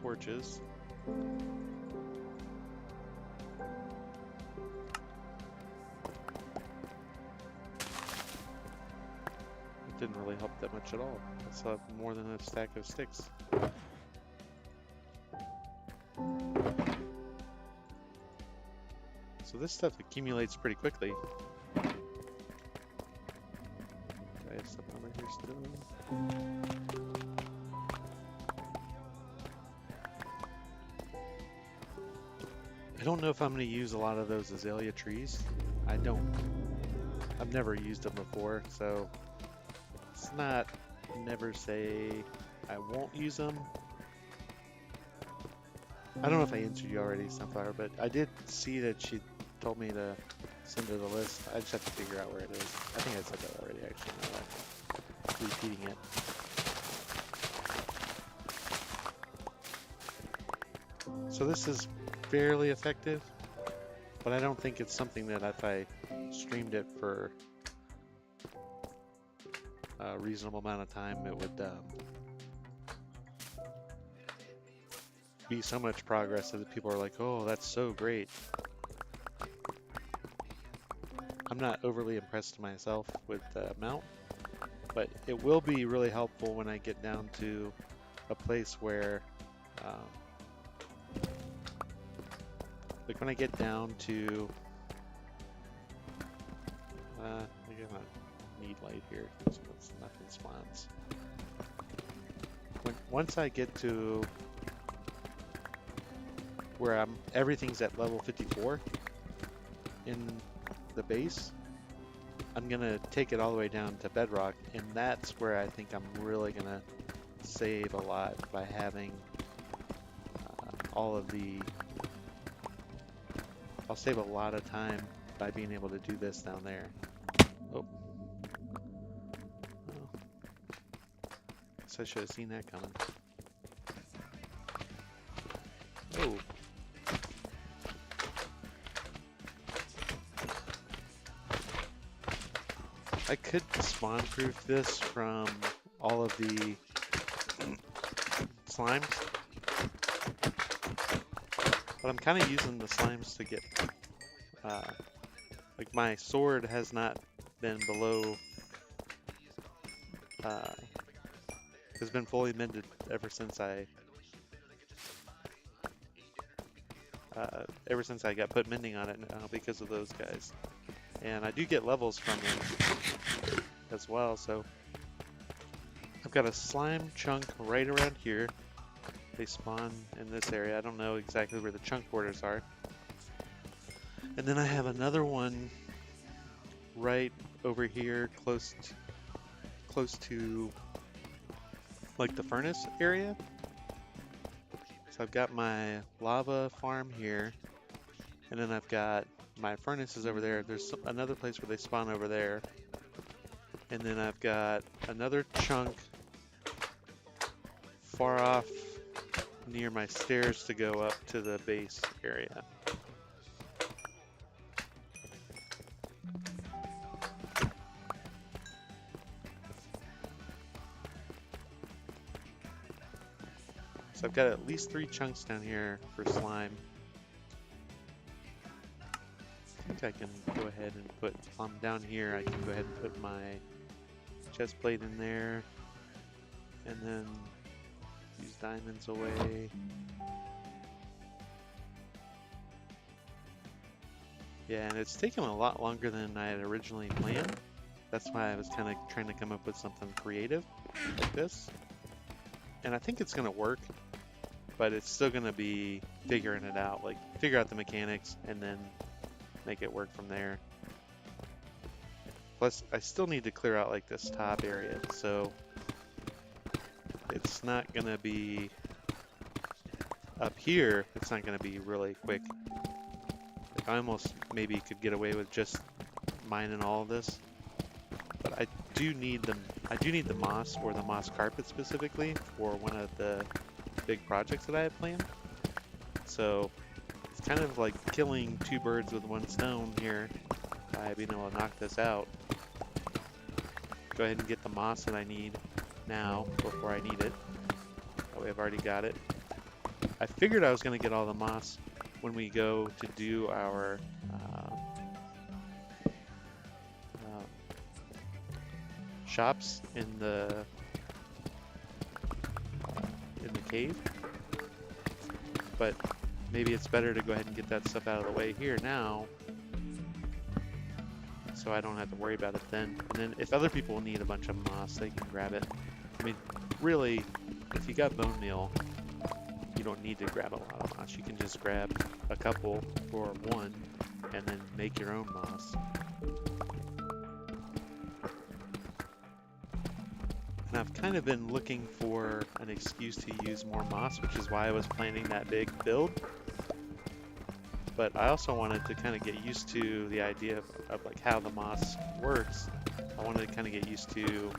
torches. It didn't really help that much at all. I still have more than a stack of sticks. So this stuff accumulates pretty quickly. I have stuff over here still. I don't know if I'm going to use a lot of those azalea trees. I've never used them before, so it's not, never say I won't use them. I don't know if I answered you already, Sunflower, but I did see that she told me to send her the list. I just have to figure out where it is. I think I said that already, actually, now that I'm repeating it. So this is fairly effective. But I don't think it's something that if I streamed it for a reasonable amount of time, it would be so much progress that people are like, oh, that's so great. I'm not overly impressed myself with the amount, but it will be really helpful when I get down to a place where, like when I get down to, I think I need light here because nothing spawns. Once I get to where everything's at level 54 in the base, I'm gonna take it all the way down to bedrock, and that's where I think I'm really gonna save a lot by having all of the. I'll save a lot of time by being able to do this down there. Oh, guess I should have seen that coming. Oh. I could spawn proof this from all of the slimes, but I'm kind of using the slimes to get, like my sword has not been below, has been fully mended ever since I got put mending on it now because of those guys. And I do get levels from them as well, so I've got a slime chunk right around here. They spawn in this area. I don't know exactly where the chunk borders are. And then I have another one right over here close to like the furnace area. So I've got my lava farm here, and then I've got my furnaces over there. There's another place where they spawn over there. And then I've got another chunk far off near my stairs to go up to the base area. So I've got at least 3 chunks down here for slime. I think I can go ahead and put, down here, I can go ahead and put my chest plate in there, and then use diamonds away. Yeah, and it's taken a lot longer than I had originally planned. That's why I was kind of trying to come up with something creative like this. And I think it's going to work, but it's still going to be figuring it out, like figure out the mechanics and then make it work from there. Plus, I still need to clear out like this top area, so it's not gonna be up here. It's not gonna be really quick. Like I almost maybe could get away with just mining all of this, but I do need the moss or the moss carpet specifically for one of the big projects that I have planned. So it's kind of like killing 2 birds with 1 stone here by being able to knock this out. Go ahead and get the moss that I need now before I need it. That way I've already got it. I figured I was going to get all the moss when we go to do our shops in the cave, but maybe it's better to go ahead and get that stuff out of the way here now, so I don't have to worry about it then. And then if other people need a bunch of moss, they can grab it. I mean, really, if you got bone meal, you don't need to grab a lot of moss. You can just grab a couple or 1 and then make your own moss. And I've kind of been looking for an excuse to use more moss, which is why I was planning that big build. But I also wanted to kind of get used to the idea of like how the moss works. I wanted to kind of get used to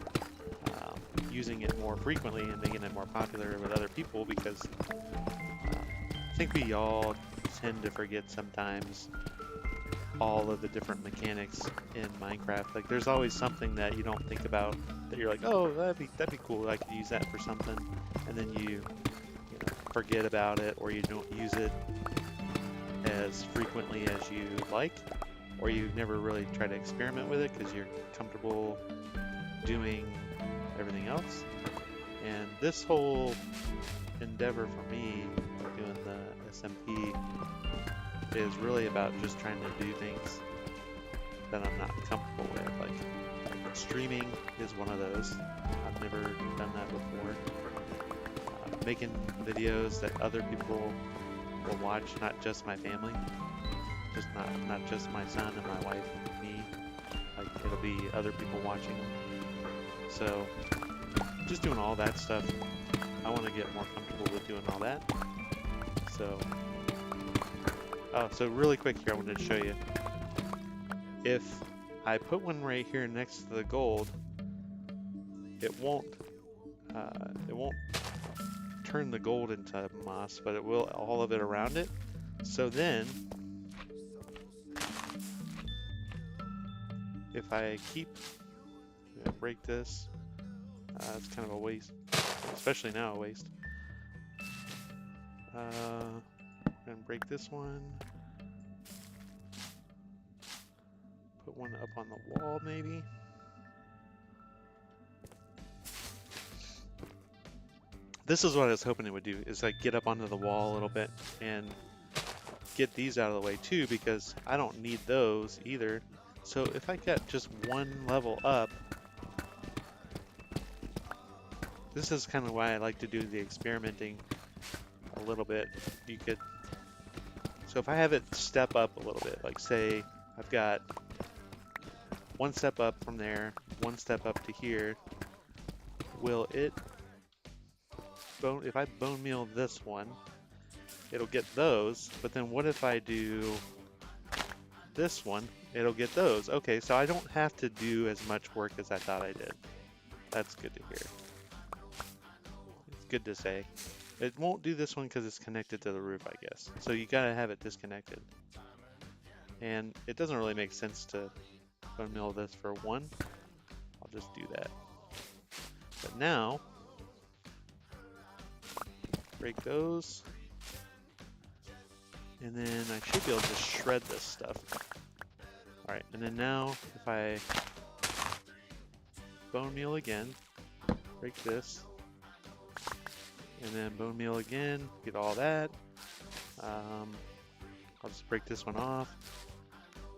using it more frequently and making it more popular with other people, because I think we all tend to forget sometimes all of the different mechanics in Minecraft. Like there's always something that you don't think about that you're like, oh, that'd be cool. I could use that for something, and then you know, forget about it, or you don't use it as frequently as you like, or you never really try to experiment with it because you're comfortable doing everything else. And this whole endeavor for me, doing the SMP, is really about just trying to do things that I'm not comfortable with. Like streaming is one of those. I've never done that before. Making videos that other people will watch, not just my family, just not just my son and my wife and me. Like it'll be other people watching them. So just doing all that stuff. I want to get more comfortable with doing all that. So, so really quick here, I wanted to show you. If I put one right here next to the gold, it won't turn the gold into moss, but it will all of it around it. So then, if I break this, it's kind of a waste, especially now a waste. And break this one. Put one up on the wall, maybe. This is what I was hoping it would do, is like get up onto the wall a little bit and get these out of the way too, because I don't need those either. So if I get just one level up, this is kind of why I like to do the experimenting a little bit. So if I have it step up a little bit, like say I've got one step up from there, one step up to here, will it, if I bone meal this one, it'll get those, but then what if I do this one, it'll get those. Okay, so I don't have to do as much work as I thought I did. That's good to hear. It's good to say. It won't do this one because it's connected to the roof, I guess. So you gotta have it disconnected. And it doesn't really make sense to bone meal this for one. I'll just do that. But now, break those. And then I should be able to just shred this stuff. Alright, and then now if I bone meal again, break this, and then bone meal again, get all that. I'll just break this one off.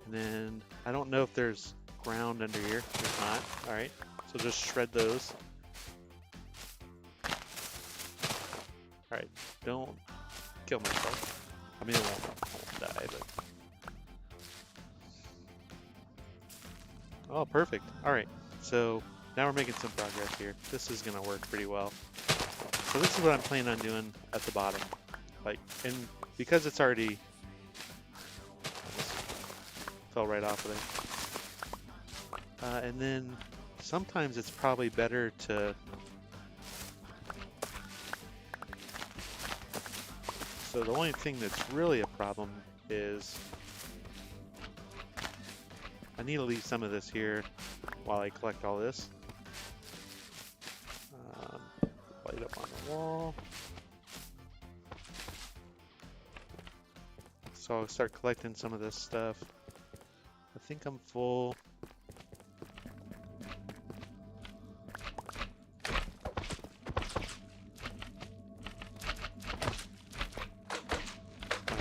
And then I don't know if there's ground under here. There's not. Alright, so just shred those. Alright, don't kill myself. I mean, I won't die, but... Oh, perfect. Alright, so now we're making some progress here. This is going to work pretty well. So this is what I'm planning on doing at the bottom. Like, and because it's already... fell right off of there. And then sometimes it's probably better to... So the only thing that's really a problem is I need to leave some of this here while I collect all this. Light up on the wall. So I'll start collecting some of this stuff. I think I'm full.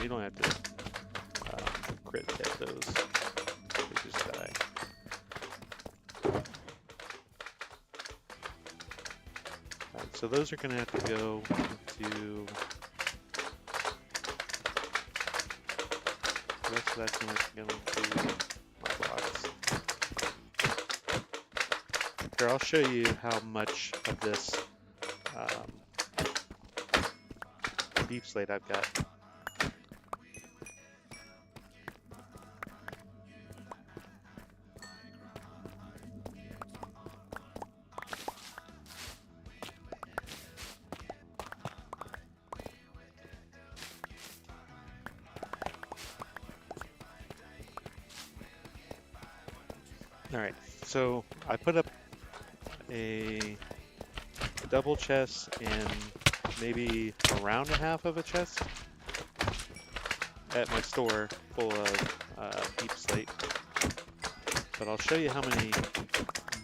You don't have to crit hit those. They just die. Alright, so those are going to have to go into... The rest of that's going to go into my box. Here, I'll show you how much of this deep slate I've got. Alright, so I put up a double chest and maybe a round and a half of a chest at my store full of deep slate. But I'll show you how many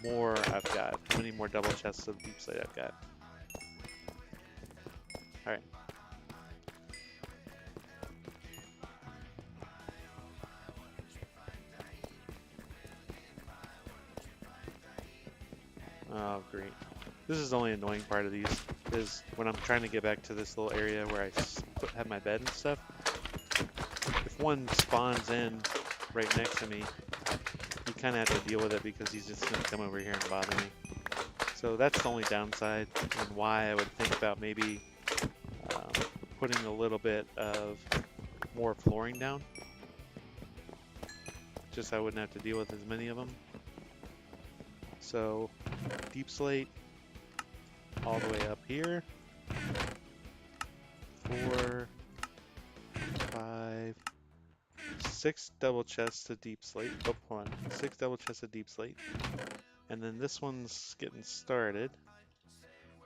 more I've got, how many more double chests of deep slate I've got. Alright. Oh, great. This is the only annoying part of these, is when I'm trying to get back to this little area where I have my bed and stuff. If one spawns in right next to me, you kind of have to deal with it because he's just going to come over here and bother me. So that's the only downside, and why I would think about maybe putting a little bit of more flooring down. Just so I wouldn't have to deal with as many of them. So deep slate all the way up here. 4, 5, 6 double chests of deep slate. Oh, hold on. 6 double chests of deep slate. And then this one's getting started.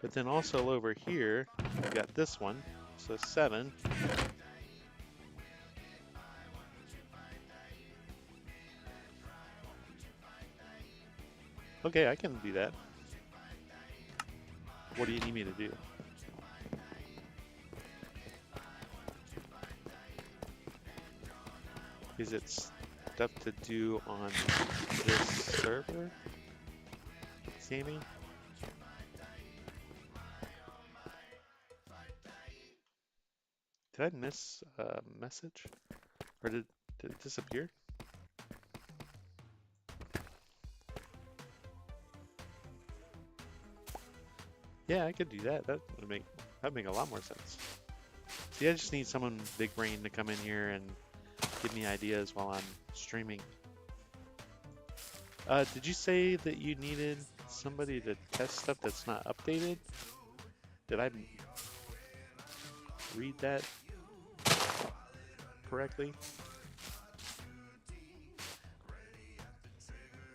But then also over here, we've got this one. So 7. Okay, I can do that. What do you need me to do? Is it stuff to do on this server, Sammy? Did I miss a message? Or did it disappear? Yeah, I could do that. That'd make a lot more sense. See, I just need someone big brain to come in here and give me ideas while I'm streaming. Did you say that you needed somebody to test stuff that's not updated? Did I read that correctly?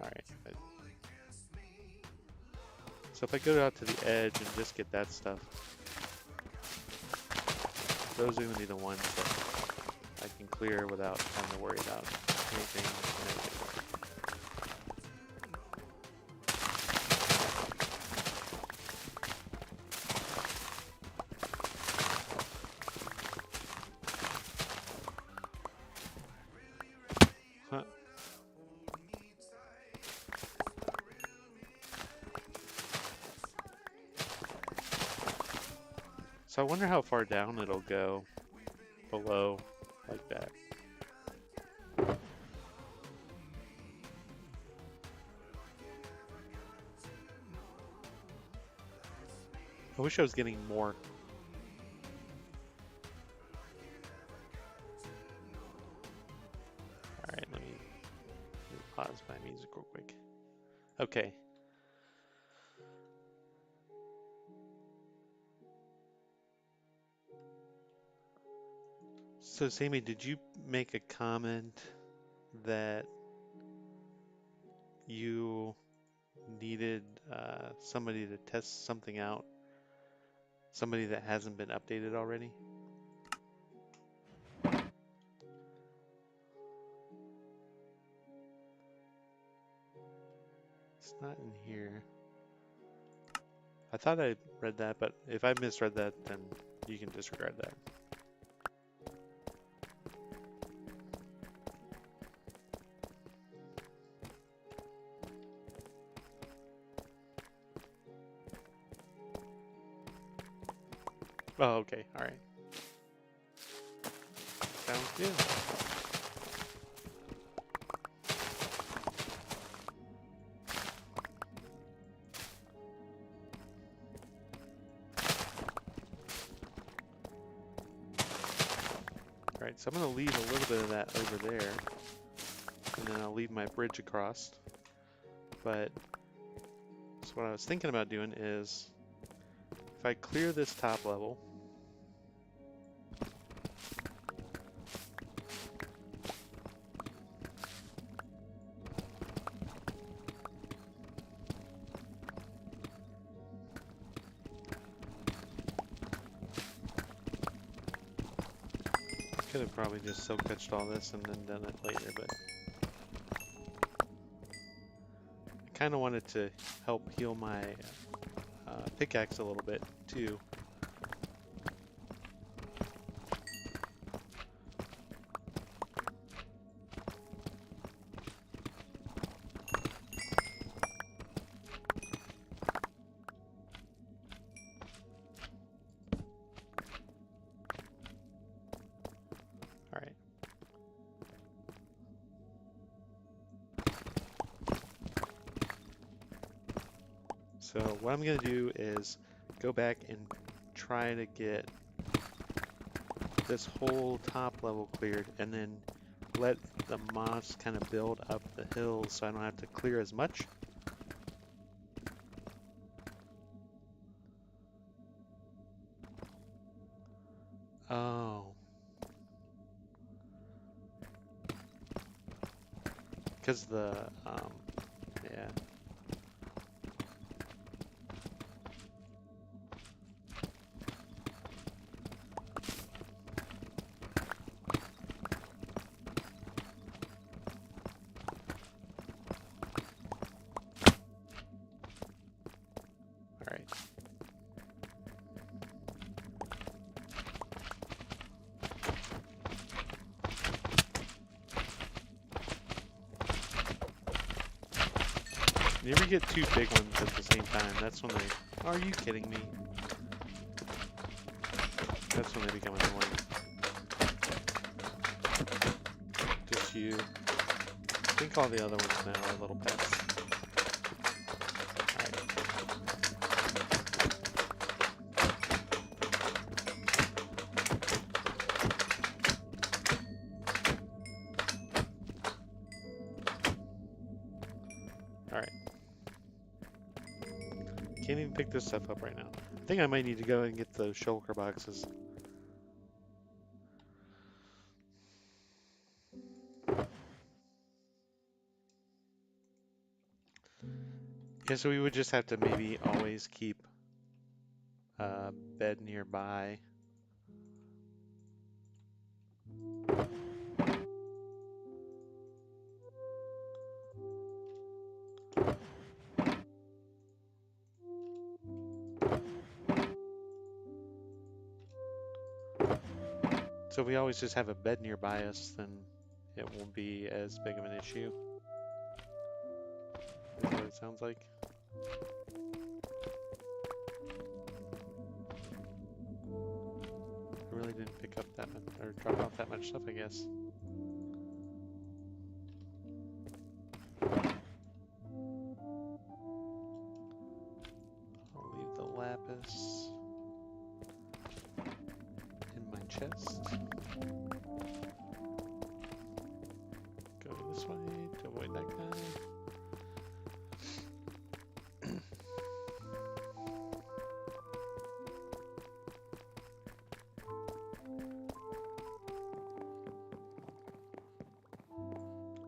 Alright. So if I go out to the edge and just get that stuff, those are going to be the ones that I can clear without having to worry about anything. Huh. So I wonder how far down it'll go below like that. I wish I was getting more. Alright, let me pause my music real quick. Okay. So Sammy, did you make a comment that you needed somebody to test something out? Somebody that hasn't been updated already? It's not in here. I thought I read that, but if I misread that, then you can disregard that. Oh, okay, alright. Sounds good. Alright, so I'm going to leave a little bit of that over there, and then I'll leave my bridge across. But, so what I was thinking about doing is, if I clear this top level, Could have probably just silk touched all this and then done it later, but I kind of wanted to help heal my pickaxe a little bit too. Alright. So what I'm going to do is go back and try to get this whole top level cleared and then let the moss kind of build up the hills so I don't have to clear as much. Oh. Because the, yeah. All right. You ever get two big ones at the same time? That's when they... Are you kidding me? That's when they become annoying. Just you. I think all the other ones now are little pets. Alright. Can't even pick this stuff up right now. I think I might need to go and get those shulker boxes. Yeah, so we would just have to maybe always keep a bed nearby. So if we always just have a bed nearby us, then it won't be as big of an issue. Is what it sounds like. I really didn't pick up that much, or drop off that much stuff, I guess. I'll leave the lapis in my chest. Go this way to avoid that guy.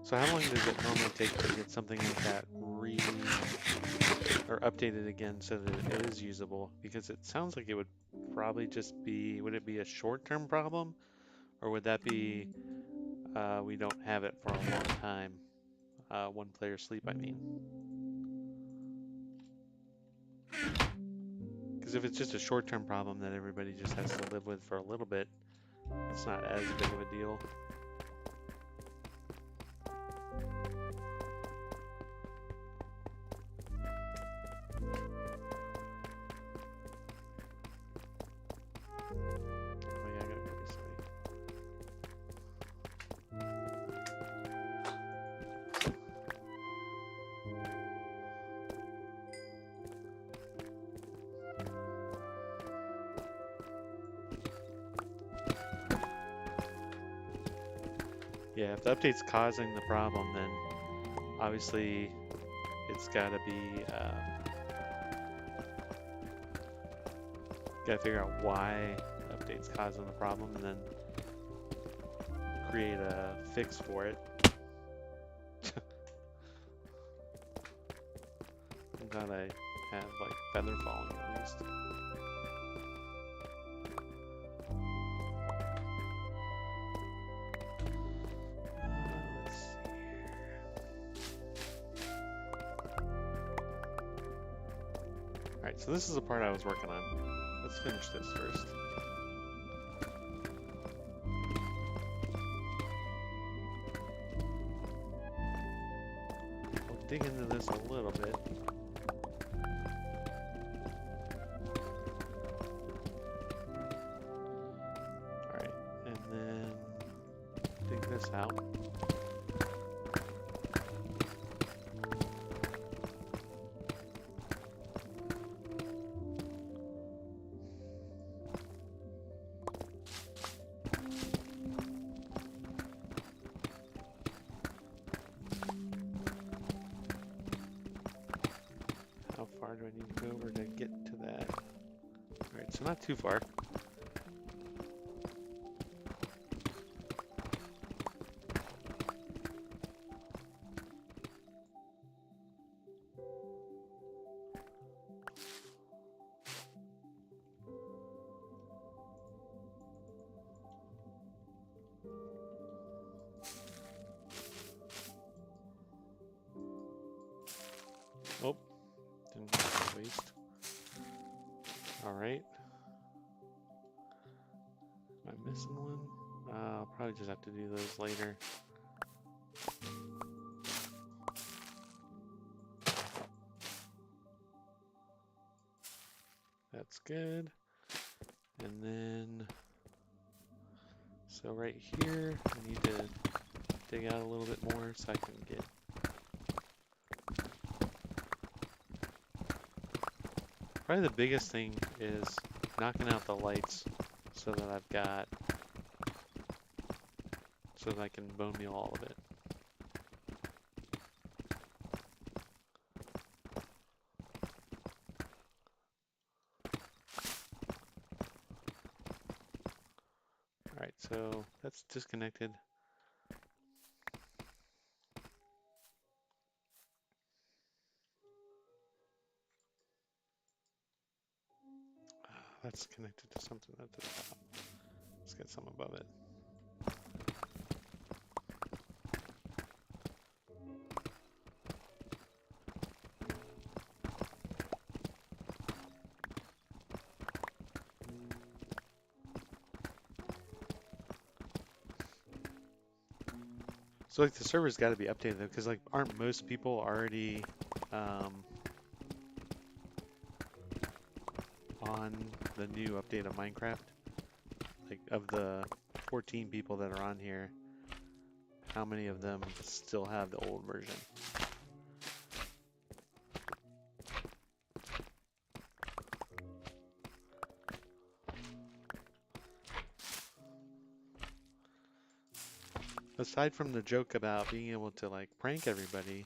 So how long does it normally take to get something like that or updated again so that it is usable? Because it sounds like it would probably just be, would it be a short-term problem? Or would that be, we don't have it for a long time? One player sleep, I mean. Because if it's just a short-term problem that everybody just has to live with for a little bit, it's not as big of a deal. Yeah, if the update's causing the problem, then obviously it's gotta be, gotta figure out why the update's causing the problem and then create a fix for it. I'm glad I have like feather falling at least. Alright, so this is the part I was working on. Let's finish this first. We'll dig into this a little bit. Alright, and then dig this out. How far do I need to go over to get to that? Alright, so not too far. Oh, didn't have to waste. Alright. Am I missing one? I'll probably just have to do those later. That's good. And then, so right here, I need to dig out a little bit more so I can get. Probably the biggest thing is knocking out the lights so that I've got, so that I can bone meal all of it. Alright, so that's disconnected. That's connected to something at the top. Let's get some above it. So like the server's got to be updated though, because like aren't most people already on the new update of Minecraft? Like of the 14 people that are on here, how many of them still have the old version? Aside from the joke about being able to like prank everybody,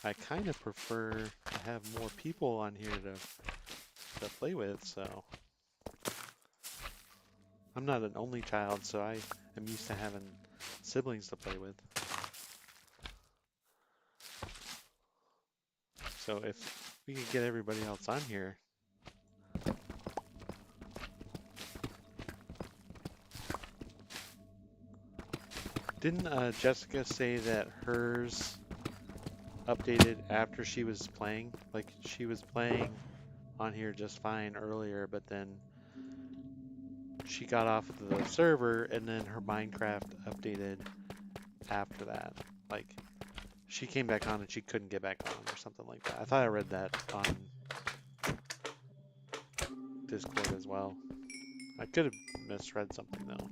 I kind of prefer to have more people on here to play with, so I'm not an only child, so I am used to having siblings to play with. So if we could get everybody else on here, didn't Jessica say that hers updated after she was playing? Like she was playing on here just fine earlier, but then she got off the server and then her Minecraft updated after that. Like she came back on and she couldn't get back on or something like that. I thought I read that on Discord as well. I could have misread something though.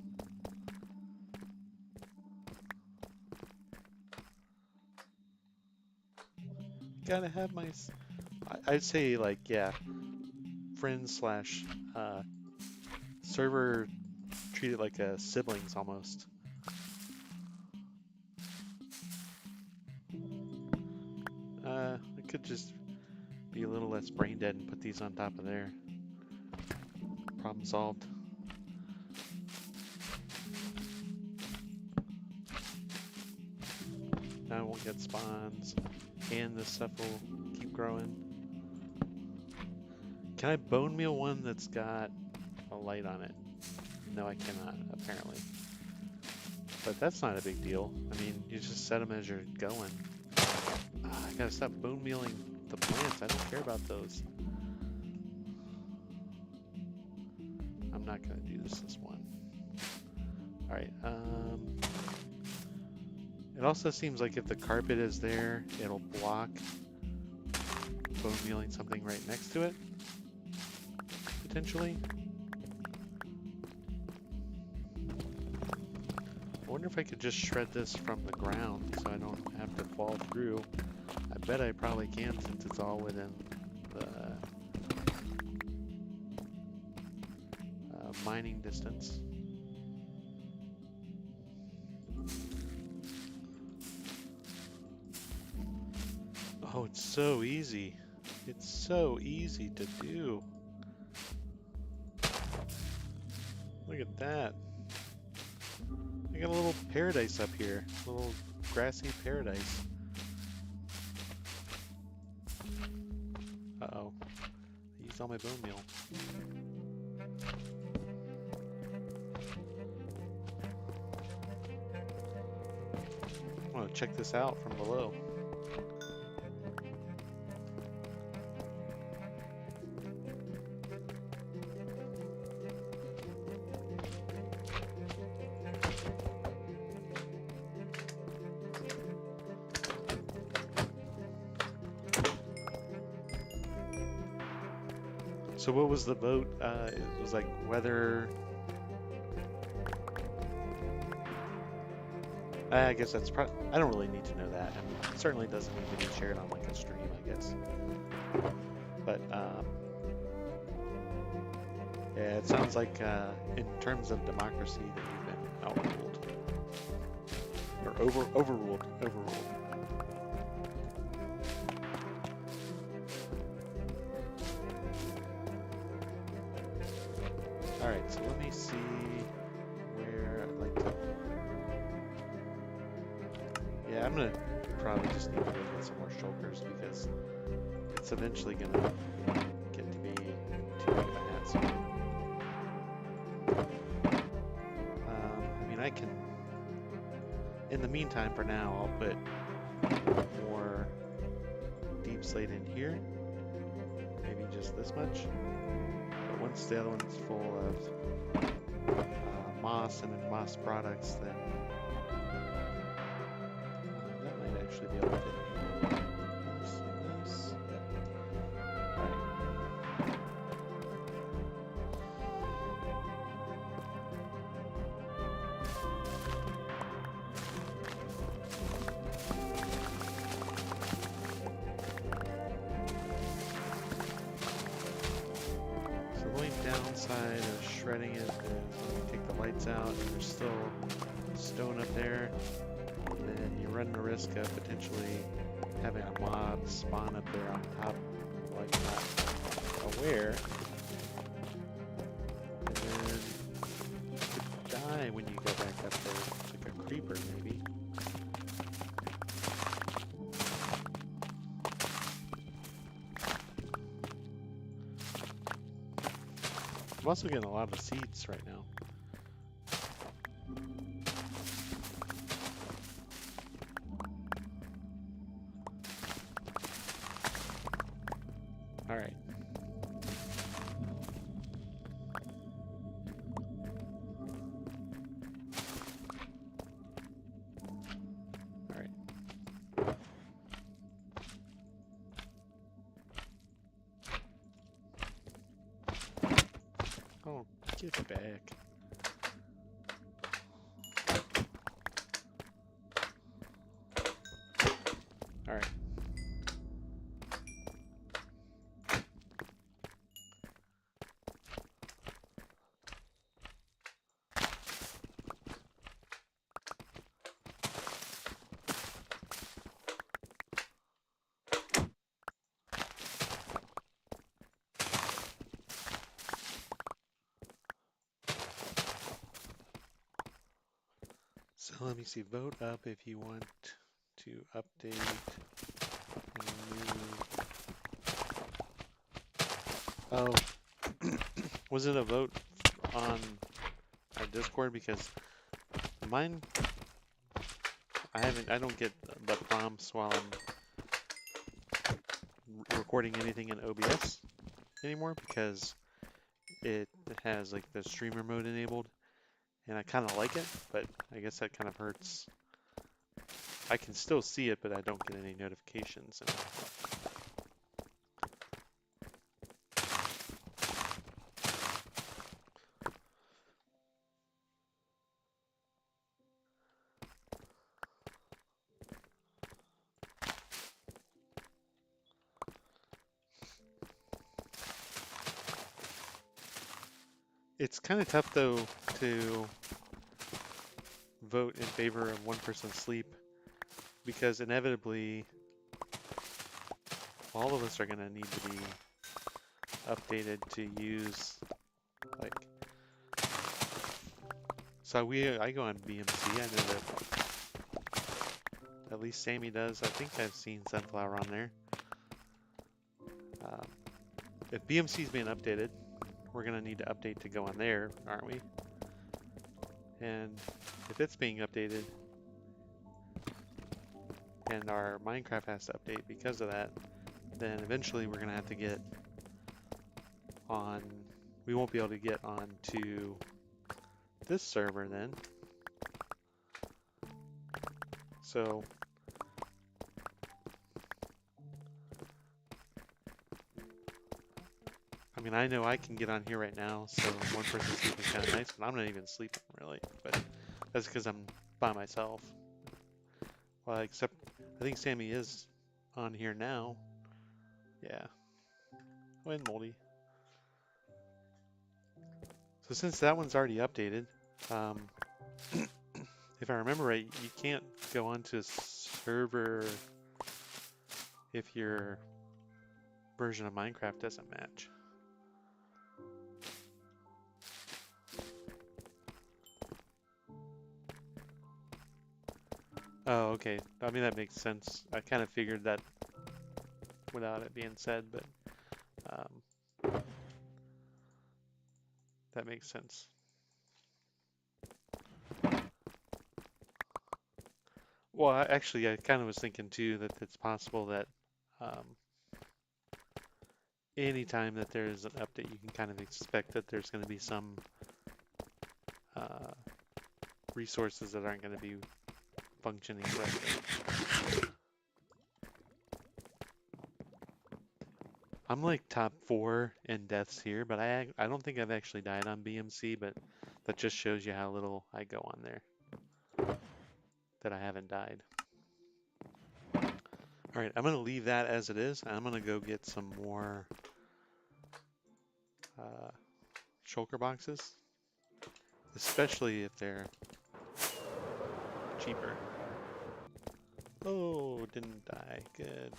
Gotta have my, I'd say like, yeah, friends slash server treated like a siblings almost. I could just be a little less brain dead and put these on top of there. Problem solved. Now I won't get spawns, and this stuff will keep growing. Can I bone meal one that's got a light on it? No, I cannot, apparently. But that's not a big deal. I mean, you just set them as you're going. I gotta stop bone mealing the plants. I don't care about those. I'm not gonna do this one. Alright, it also seems like if the carpet is there, it'll block bone mealing something right next to it, potentially. I wonder if I could just shred this from the ground so I don't have to fall through. I bet I probably can since it's all within the mining distance. Oh, it's so easy. It's so easy to do. Look at that. I got a little paradise up here. A little grassy paradise. Uh-oh. I used all my bone meal. I want to check this out from below. So what was the vote? It was like whether... I guess that's probably... I don't really need to know that. And it certainly doesn't need to be shared on like a stream, I guess. But yeah, it sounds like in terms of democracy that you've been outruled. Or overruled. Alright, so let me see where I'd like to... Yeah, I'm gonna probably just need to go get some more shulkers because it's eventually gonna get to be too big of a hassle. I mean, I can... In the meantime, for now, I'll put more deep slate in here. Maybe just this much. But once the other one's full of moss and moss products, then that might actually be able to fit this. Yep. Alright. Downside of shredding it is when you take the lights out and there's still stone up there, then you run the risk of potentially having a mob spawn up there on top like not aware, and then you could die when you go back up there, like a creeper maybe. I'm also getting a lot of seeds right now. All right. All right. Oh, get back. All right. So let me see, vote up if you want to update and move. Oh, was it a vote on our Discord? Because mine, I don't get the prompts while I'm recording anything in OBS anymore because it has like the streamer mode enabled, and I kind of like it, but I guess that kind of hurts. I can still see it, but I don't get any notifications. And it's kind of tough though to vote in favor of one person's sleep because inevitably all of us are going to need to be updated to use like I go on BMC. I know that at least Sammy does. I think I've seen Sunflower on there. If BMC is being updated, we're going to need to update to go on there, aren't we? And if it's being updated and our Minecraft has to update because of that, then eventually we're going to have to get on, we won't be able to get on to this server then. So I mean, I know I can get on here right now, so one person sleeping is kind of nice, but I'm not even sleeping really, but that's because I'm by myself. Well, except I think Sammy is on here now. Yeah. Oh, and Moldy. So since that one's already updated, if I remember right, you can't go onto a server if your version of Minecraft doesn't match. Oh, okay. I mean, that makes sense. I kind of figured that without it being said, but that makes sense. Well, actually, I kind of was thinking too that it's possible that anytime that there's an update, you can kind of expect that there's going to be some resources that aren't going to be functioning correctly. I'm like top 4 in deaths here, but I don't think I've actually died on BMC, but that just shows you how little I go on there, that I haven't died. All right, I'm going to leave that as it is, and I'm going to go get some more shulker boxes, especially if they're cheaper. Oh, didn't die. Good.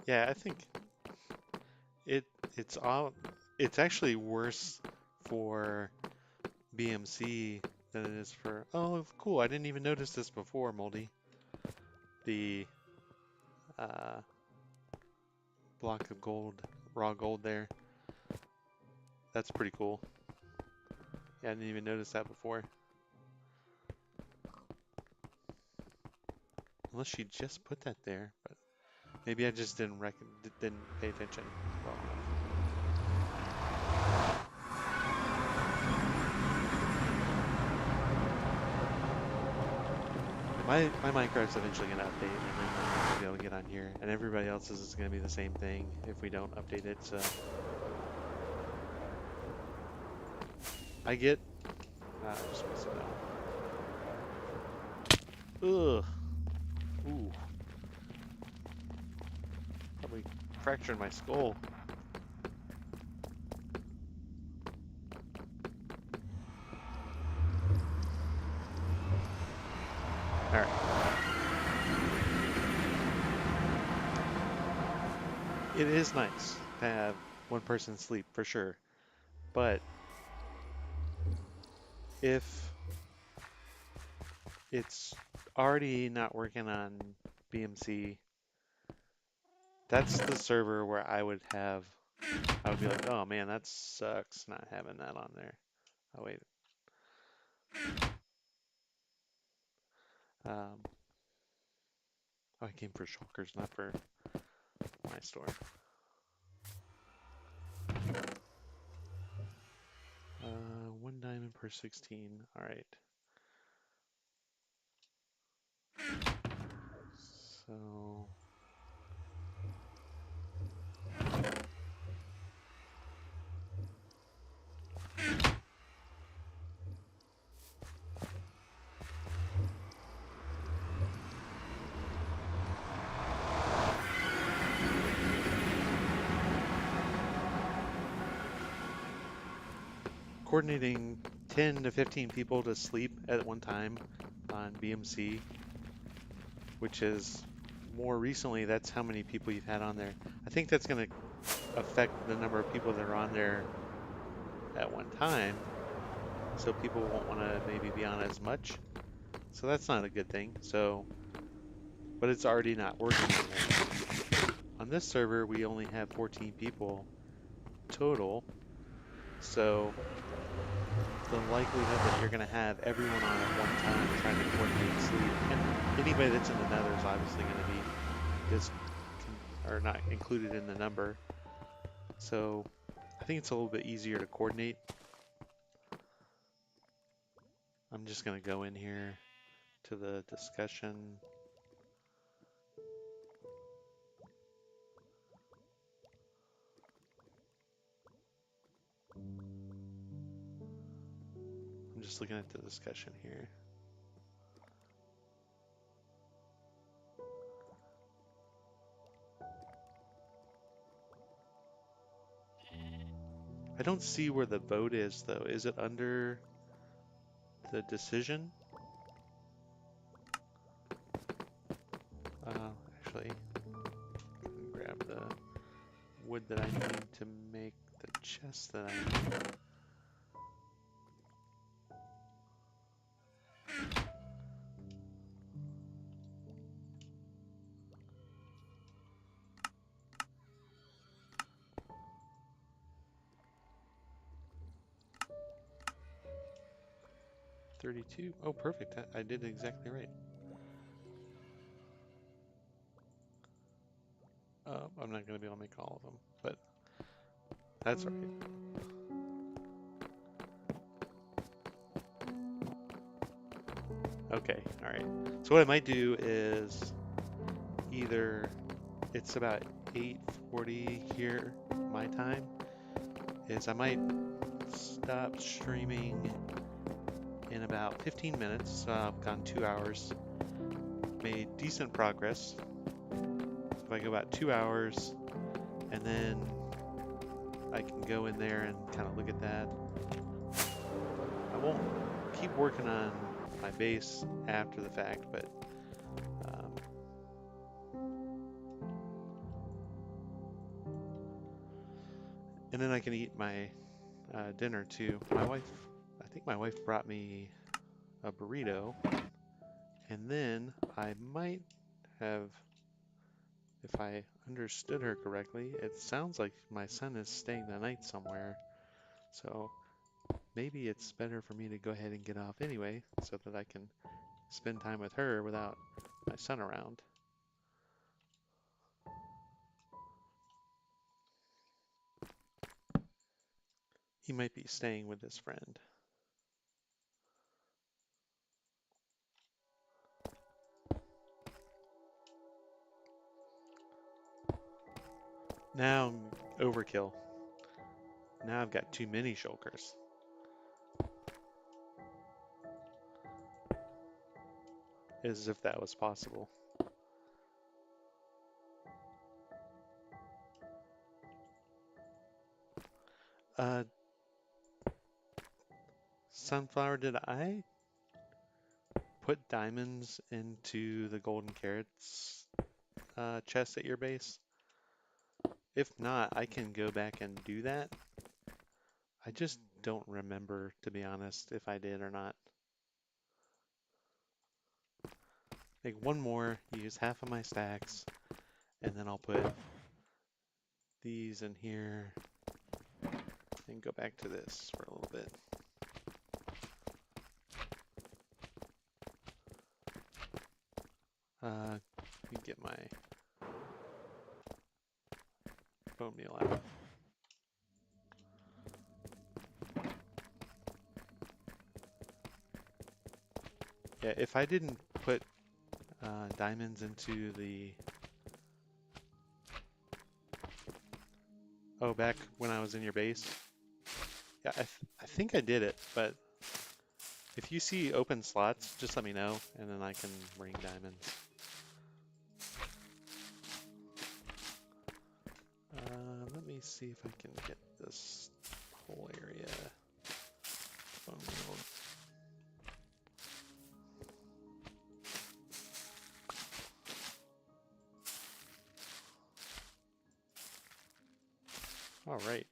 Yeah, I think it's actually worse for BMC than it is for. Oh, cool! I didn't even notice this before, Moldy. The block of gold, raw gold there. That's pretty cool. Yeah, I didn't even notice that before. Unless she just put that there, but maybe I just didn't pay attention well enough. My Minecraft's eventually gonna update, and then I'm gonna be able to get on here, and everybody else's is gonna be the same thing if we don't update it. So I get. Just mess it up. Ugh. Ooh. Probably fractured my skull. Alright. It is nice to have one person sleep for sure. But if it's already not working on BMC That's the server where I would be like, oh man, that sucks not having that on there. Oh wait, um, oh, I came for shulkers, not for my store. One diamond per 16. All right. So coordinating 10 to 15 people to sleep at one time on BMC, which is more recently, that's how many people you've had on there. I think that's going to affect the number of people that are on there at one time. So people won't want to maybe be on as much. So that's not a good thing. So, but it's already not working on there. On this server, we only have 14 people total. So the likelihood that you're going to have everyone on at one time trying to coordinate sleep, and anybody that's in the nether is obviously going to be just or not included in the number. So I think it's a little bit easier to coordinate. I'm just going to go in here to the discussion. I'm just looking at the discussion here. I don't see where the vote is though. Is it under the decision? Actually, I can grab the wood that I need to make the chest that I need. $32. Oh, perfect. I did exactly right. I'm not going to be able to make all of them, but that's all right. Okay, all right. So what I might do is either it's about 8:40 here my time, is I might stop streaming in about 15 minutes. So I've gone 2 hours, made decent progress. If I go about 2 hours, and then I can go in there and kind of look at that. I won't keep working on my base after the fact, but um, and then I can eat my dinner too. I think my wife brought me a burrito, and then I might have, if I understood her correctly, it sounds like my son is staying the night somewhere. So maybe it's better for me to go ahead and get off anyway so that I can spend time with her without my son around. He might be staying with his friend. Now overkill. Now I've got too many shulkers. As if that was possible. Uh, Sunflower, did I put diamonds into the golden carrots chest at your base? If not, I can go back and do that. I just don't remember, to be honest, if I did or not. Make one more, use half of my stacks, and then I'll put these in here and go back to this for a little bit. Let me get my bone meal out. Yeah, if I didn't put diamonds into the... Oh, back when I was in your base? Yeah, I think I did it, but if you see open slots, just let me know, and then I can bring diamonds. Let me see if I can get this whole area bone mealed. All right.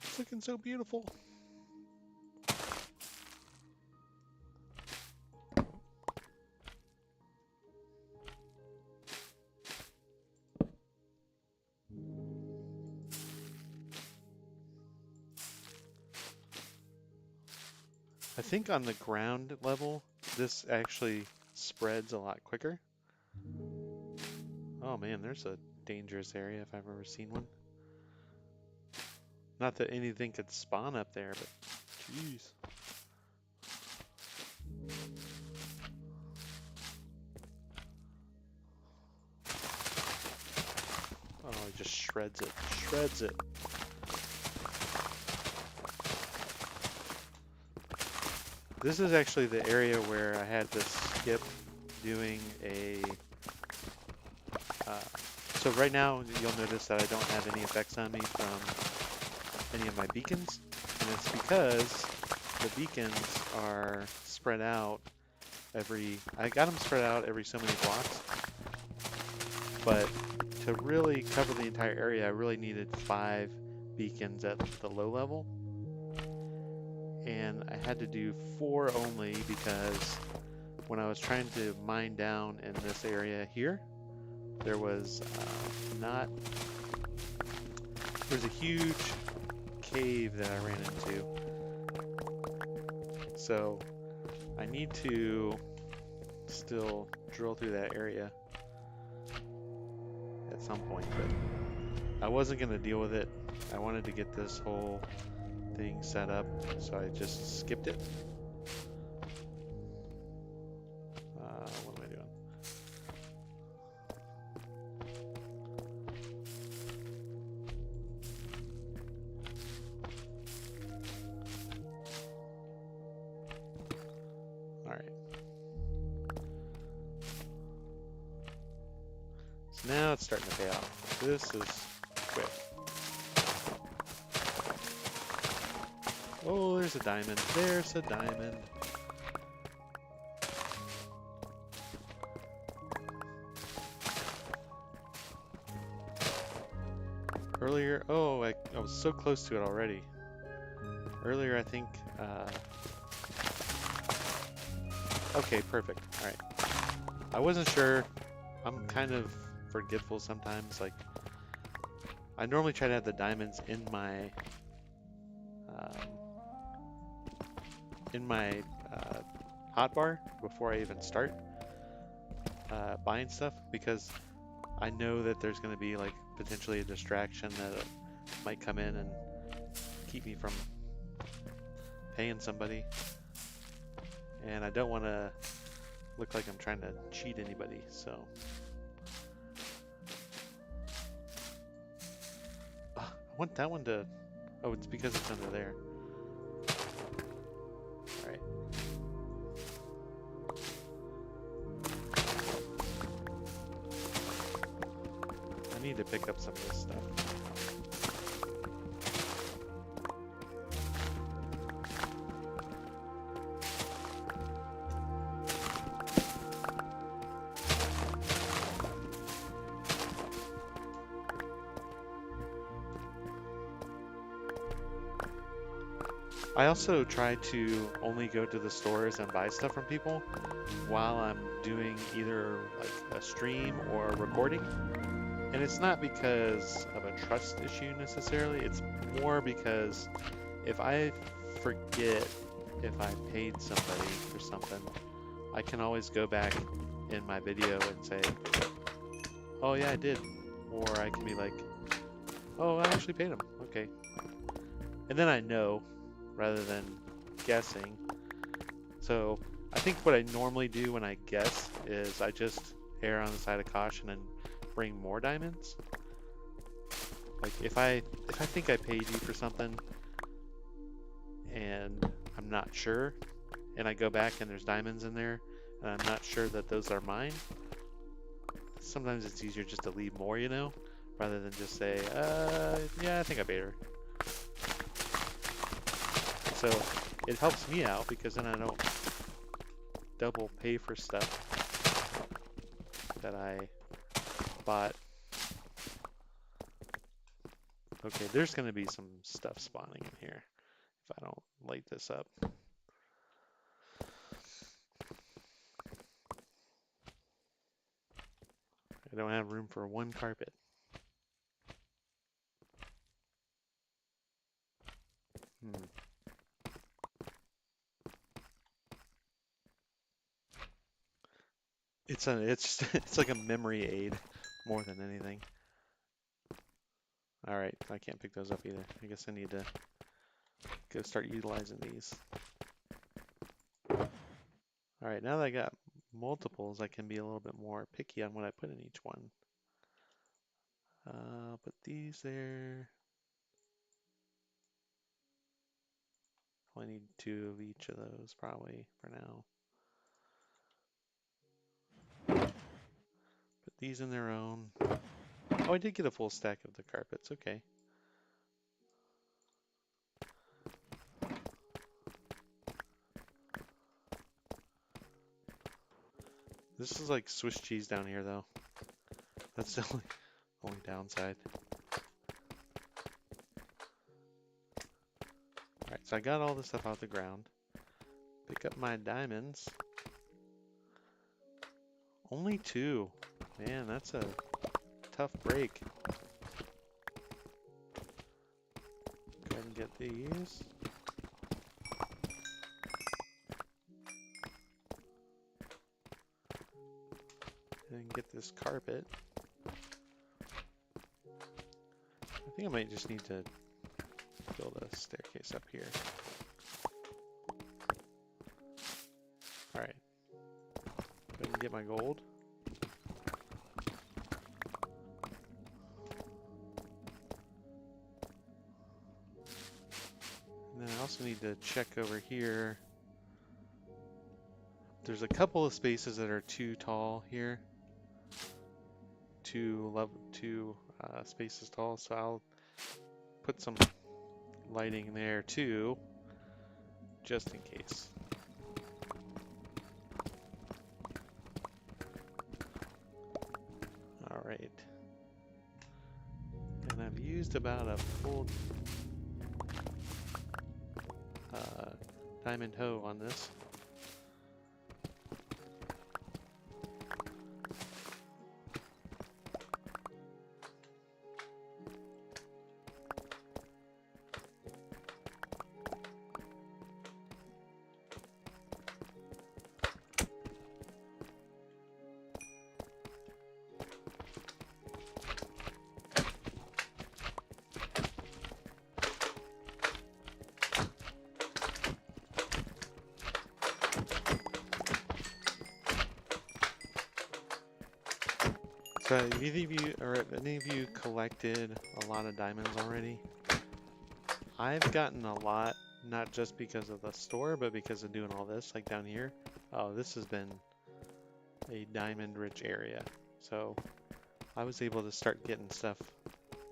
It's looking so beautiful. I think on the ground level, this actually spreads a lot quicker. Oh man, there's a dangerous area if I've ever seen one. Not that anything could spawn up there, but jeez. Oh, it just shreds it. Shreds it. This is actually the area where I had to skip doing a... so right now, you'll notice that I don't have any effects on me from any of my beacons. And it's because the beacons are spread out I got them spread out every so many blocks. But to really cover the entire area, I really needed 5 beacons at the low level. And I had to do 4 only because when I was trying to mine down in this area here, there was there's a huge cave that I ran into. So I need to still drill through that area at some point, but I wasn't going to deal with it. I wanted to get this whole thing set up, so I just skipped it. What am I doing? All right. So now it's starting to pay off. This is quick. Oh, there's a diamond. There's a diamond. Earlier, oh, I was so close to it already. Earlier, I think, okay, perfect. All right. I wasn't sure. I'm kind of forgetful sometimes. Like, I normally try to have the diamonds in my hotbar before I even start buying stuff, because I know that there's going to be like potentially a distraction that might come in and keep me from paying somebody, and I don't want to look like I'm trying to cheat anybody. So I want that one to... Oh, it's because it's under there. All right. I need to pick up some of this stuff. I also try to only go to the stores and buy stuff from people while I'm doing either like a stream or a recording. And it's not because of a trust issue necessarily, it's more because if I forget if I paid somebody for something, I can always go back in my video and say, oh yeah, I did. Or I can be like, oh, I actually paid him. Okay. And then I know rather than guessing. So I think what I normally do when I guess is I just err on the side of caution and bring more diamonds. Like if I think I paid you for something and I'm not sure, and I go back and there's diamonds in there and I'm not sure that those are mine, sometimes it's easier just to leave more, you know, rather than just say, yeah, I think I paid her. So it helps me out because then I don't double pay for stuff that I bought. Okay, there's going to be some stuff spawning in here if I don't light this up. I don't have room for one carpet. It's it's like a memory aid more than anything. All right, I can't pick those up either. I guess I need to go start utilizing these. All right, now that I got multiples, I can be a little bit more picky on what I put in each one. Put these there. I need 2 of each of those probably for now. Put these in their own. Oh, I did get a full stack of the carpets. Okay. This is like Swiss cheese down here, though. That's the only downside. Alright, so I got all this stuff out the ground. Pick up my diamonds. Only 2. Man, that's a tough break. Go ahead and get these. And get this carpet. I think I might just need to build a staircase up here. Alright. Go ahead and get my gold. And then I also need to check over here. There's a couple of spaces that are too tall here. Two spaces tall, so I'll put some lighting there too, just in case. All right, and I've used about a full diamond hoe on this. So have any of you collected a lot of diamonds already? I've gotten a lot, not just because of the store, but because of doing all this, like down here. Oh, this has been a diamond-rich area. So I was able to start getting stuff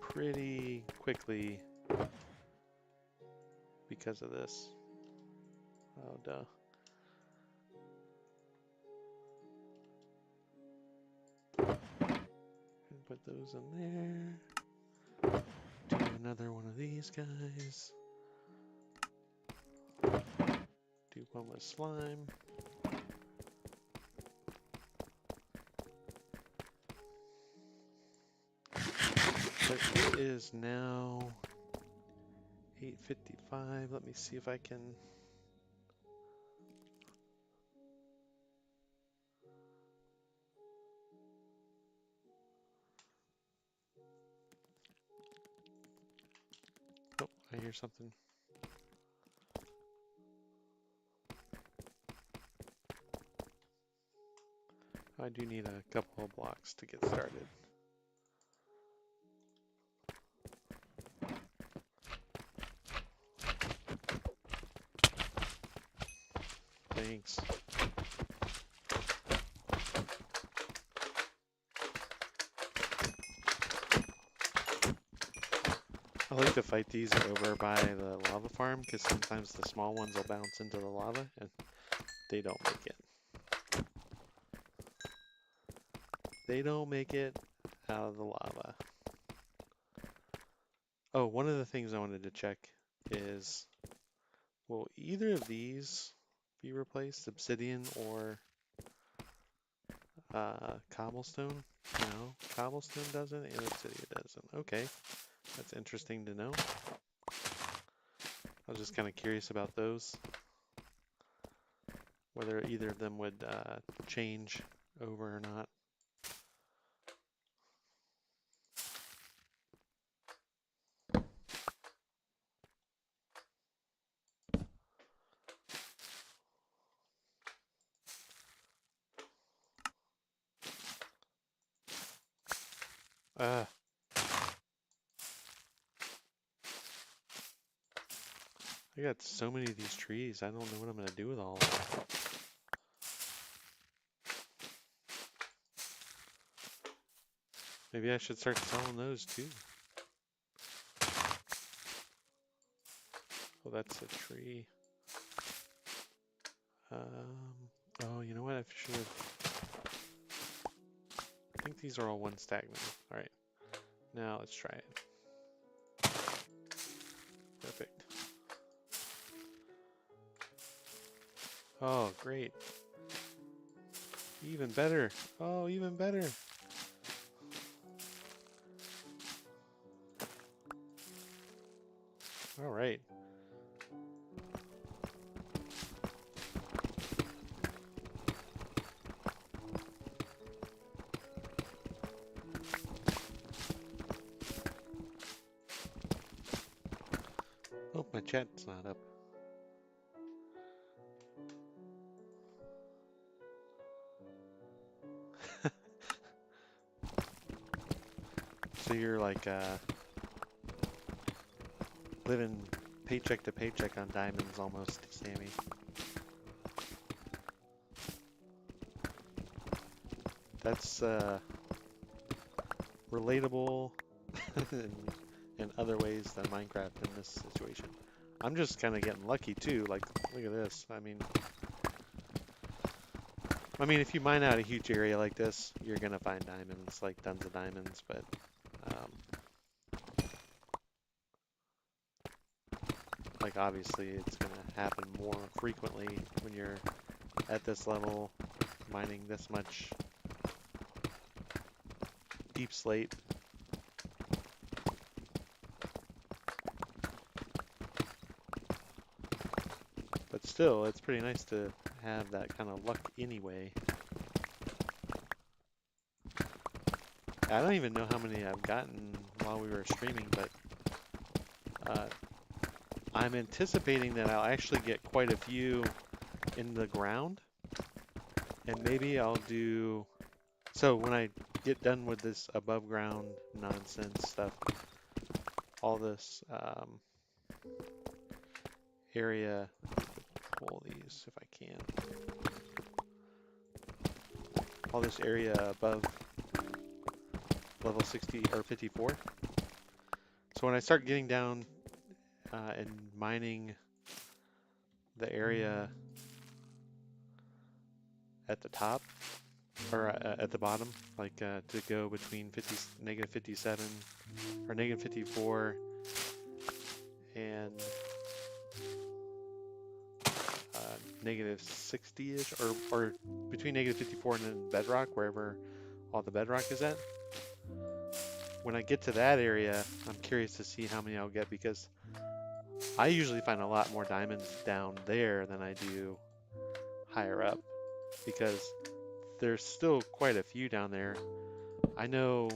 pretty quickly because of this. Oh, duh. Put those in there. Do another one of these guys. Do one with slime. So it is now 8:55. Let me see if I can. Oh, I hear something. I do need a couple of blocks to get started. Thanks. I like to fight these over by the lava farm because sometimes the small ones will bounce into the lava and they don't make it. They don't make it out of the lava. Oh, one of the things I wanted to check is, will either of these be replaced, obsidian or cobblestone? No, cobblestone doesn't and obsidian doesn't. Okay, that's interesting to know. I was just kind of curious about those, whether either of them would change over or not. I got so many of these trees, I don't know what I'm going to do with all of them. Maybe I should start selling those too. Oh, that's a tree. Oh, you know what? I should have. I think these are all one stack now. All right, now let's try it. Perfect. Oh, great. Even better. Oh, even better. All right. Oh, my chat's not up. So you're like living paycheck to paycheck on diamonds almost, Sammy. That's relatable in other ways than Minecraft in this situation. I'm just kind of getting lucky too. Like, look at this. I mean, if you mine out a huge area like this, you're gonna find diamonds, like tons of diamonds. But like obviously, it's gonna happen more frequently when you're at this level, mining this much deep slate. But still, it's pretty nice to have that kind of luck anyway. I don't even know how many I've gotten while we were streaming, but I'm anticipating that I'll actually get quite a few in the ground. And maybe I'll do... So when I get done with this above ground nonsense stuff, all this area, pull these if I can. All this area above level 60 or 54. So when I start getting down and mining the area at the top or at the bottom, like to go between negative 57 or negative 54 and negative 60-ish, or between negative 54 and then bedrock, wherever all the bedrock is at. when I get to that area, I'm curious to see how many I'll get because I usually find a lot more diamonds down there than I do higher up because there's still quite a few down there. I know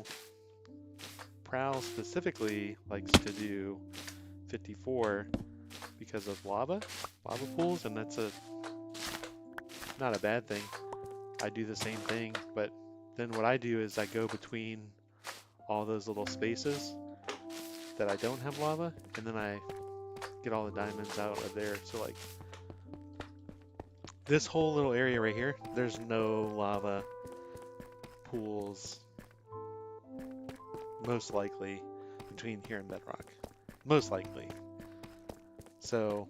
Prowl specifically likes to do 54 because of lava pools, and that's not a bad thing. I do the same thing, but then what I do is I go between all those little spaces that I don't have lava, and then I get all the diamonds out of there. So like this whole little area right here, there's no lava pools, most likely, between here and bedrock. Most likely. So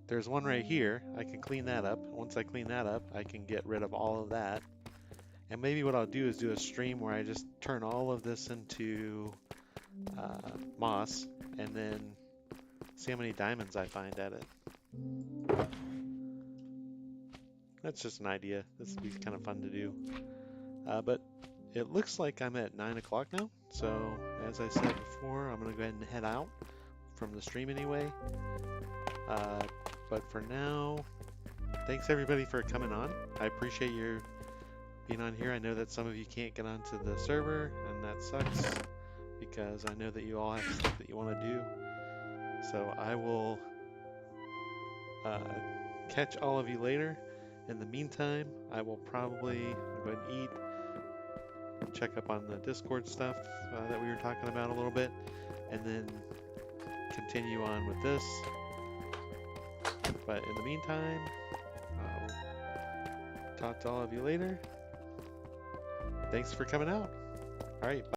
there's one right here. I can clean that up. Once I clean that up, I can get rid of all of that. And maybe what I'll do is do a stream where I just turn all of this into moss and then see how many diamonds I find at it. That's just an idea. This would be kind of fun to do. But it looks like I'm at 9 o'clock now. So as I said before, I'm going to go ahead and head out from the stream anyway. But for now, thanks everybody for coming on. I appreciate your being on here. I know that some of you can't get onto the server, and that sucks because I know that you all have stuff that you want to do. So I will catch all of you later. In the meantime, I will probably go ahead and eat, check up on the Discord stuff that we were talking about a little bit, and then continue on with this. But in the meantime, I'll talk to all of you later. Thanks for coming out. All right. Bye.